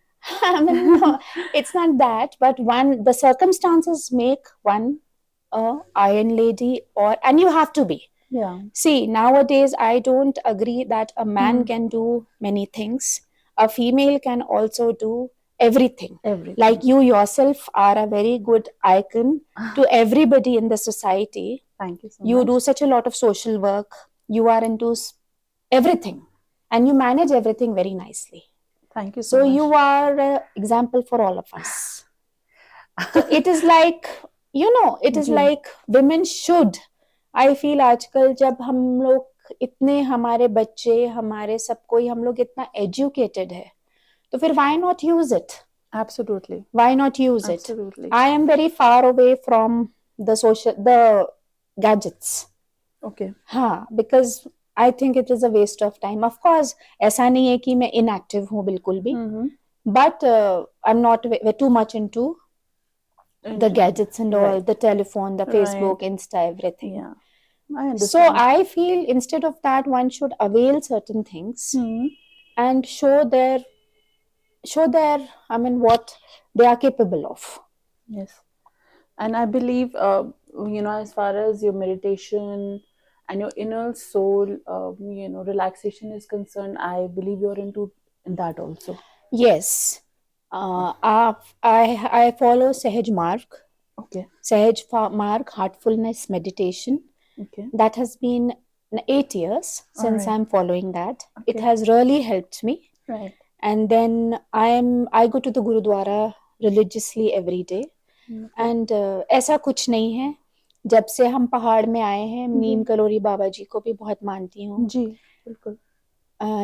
I mean, no, it's not that, but the circumstances make one a iron lady, and you have to be. Yeah. See, nowadays I don't agree that a man can do many things. A female can also do everything. Everything. Like you yourself are a very good icon to everybody in the society. Thank you so much. You do such a lot of social work. You are into everything, and you manage everything very nicely. Thank you so So much. you are an example for all of us. So it is like, you know, it is जी। like women should, I feel आजकल जब हम लोग इतने, हमारे बच्चे, हमारे सब कोई, हम लोग इतना educated है, तो फिर why not use it? Absolutely. Why not use it? Absolutely. I am very far away from the gadgets. Okay. हाँ, because I think it is a waste of time. Of course, ऐसा नहीं है कि मैं inactive हूँ बिल्कुल भी, but I'm not too much into the gadgets and all, Right. the telephone, the Right. Facebook, Insta, everything. Yeah. I So understand. I feel instead of that, one should avail certain things and show their, I mean, what they are capable of. Yes. And I believe, as far as your meditation and your inner soul, relaxation is concerned, I believe you're into that also. Yes. I follow Sahaj Mark. Okay. Sahaj Mark Heartfulness Meditation. Okay. That has been 8 years since Alright. I'm following that. It Okay. has really helped me. Right. And then I go to the Gurudwara religiously every day. And ऐसा कुछ नहीं है, जब से हम पहाड़ में आए हैं, नीम कलोरी बाबा जी को भी बहुत मानती हूँ। जी, बिल्कुल।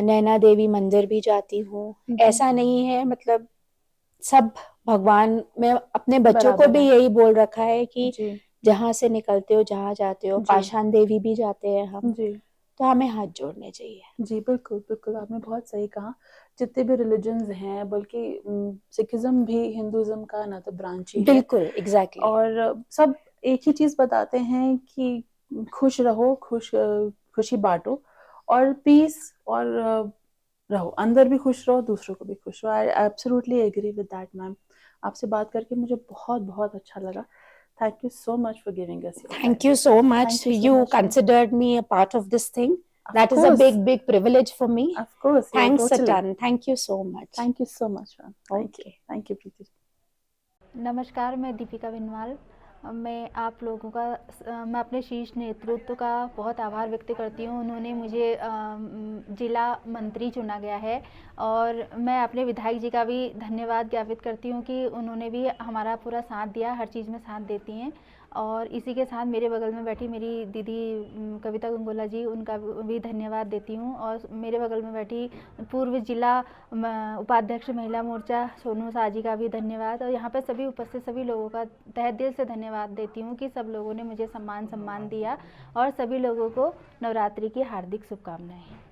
नैना देवी मंदिर भी जाती हूँ। ऐसा नहीं है, मतलब सब भगवान में अपने बच्चों को भी यही बोल रखा है कि जहाँ से निकलते हो, जहाँ जाते हो, पाषाण देवी भी जाते हैं हम, तो हमें हाथ जोड़ने चाहिए। जी, बिल्कुल बिल्कुल, आपने बहुत सही कहा। जितने भी रिलीजन्स हैं, बल्कि सिखिज्म भी हिंदुइज्म का ना तो ब्रांच ही है। बिल्कुल, एग्जैक्टली। और सब एक ही चीज बताते हैं कि खुश रहो, खुशी बांटो और पीस, और रहो, अंदर भी खुश रहो, दूसरों को भी खुश रहो। I absolutely agree with that ma'am. आपसे बात करके मुझे बहुत बहुत अच्छा लगा। Thank you so much for giving us your time. Thank you so much. Thank you so You much, considered me a part of this thing. Of That is a course. big privilege for me. Of course. Yeah, Thanks a totally. ton. Thank you so much. Thank you so much, ma'am. Okay. Thank you, Preeti. नमस्कार, मैं दीपिका बिनवाल। मैं आप लोगों का, मैं अपने शीर्ष नेतृत्व का बहुत आभार व्यक्त करती हूँ। उन्होंने मुझे जिला मंत्री चुना गया है, और मैं अपने विधायक जी का भी धन्यवाद ज्ञापित करती हूँ कि उन्होंने भी हमारा पूरा साथ दिया, हर चीज़ में साथ देती हैं। और इसी के साथ मेरे बगल में बैठी मेरी दीदी कविता गंगोला जी, उनका भी धन्यवाद देती हूँ। और मेरे बगल में बैठी पूर्व जिला उपाध्यक्ष महिला मोर्चा सोनू शाह जी का भी धन्यवाद। और यहाँ पर सभी उपस्थित सभी लोगों का तहे दिल से धन्यवाद देती हूँ कि सब लोगों ने मुझे सम्मान दिया, और सभी लोगों को नवरात्रि की हार्दिक शुभकामनाएं।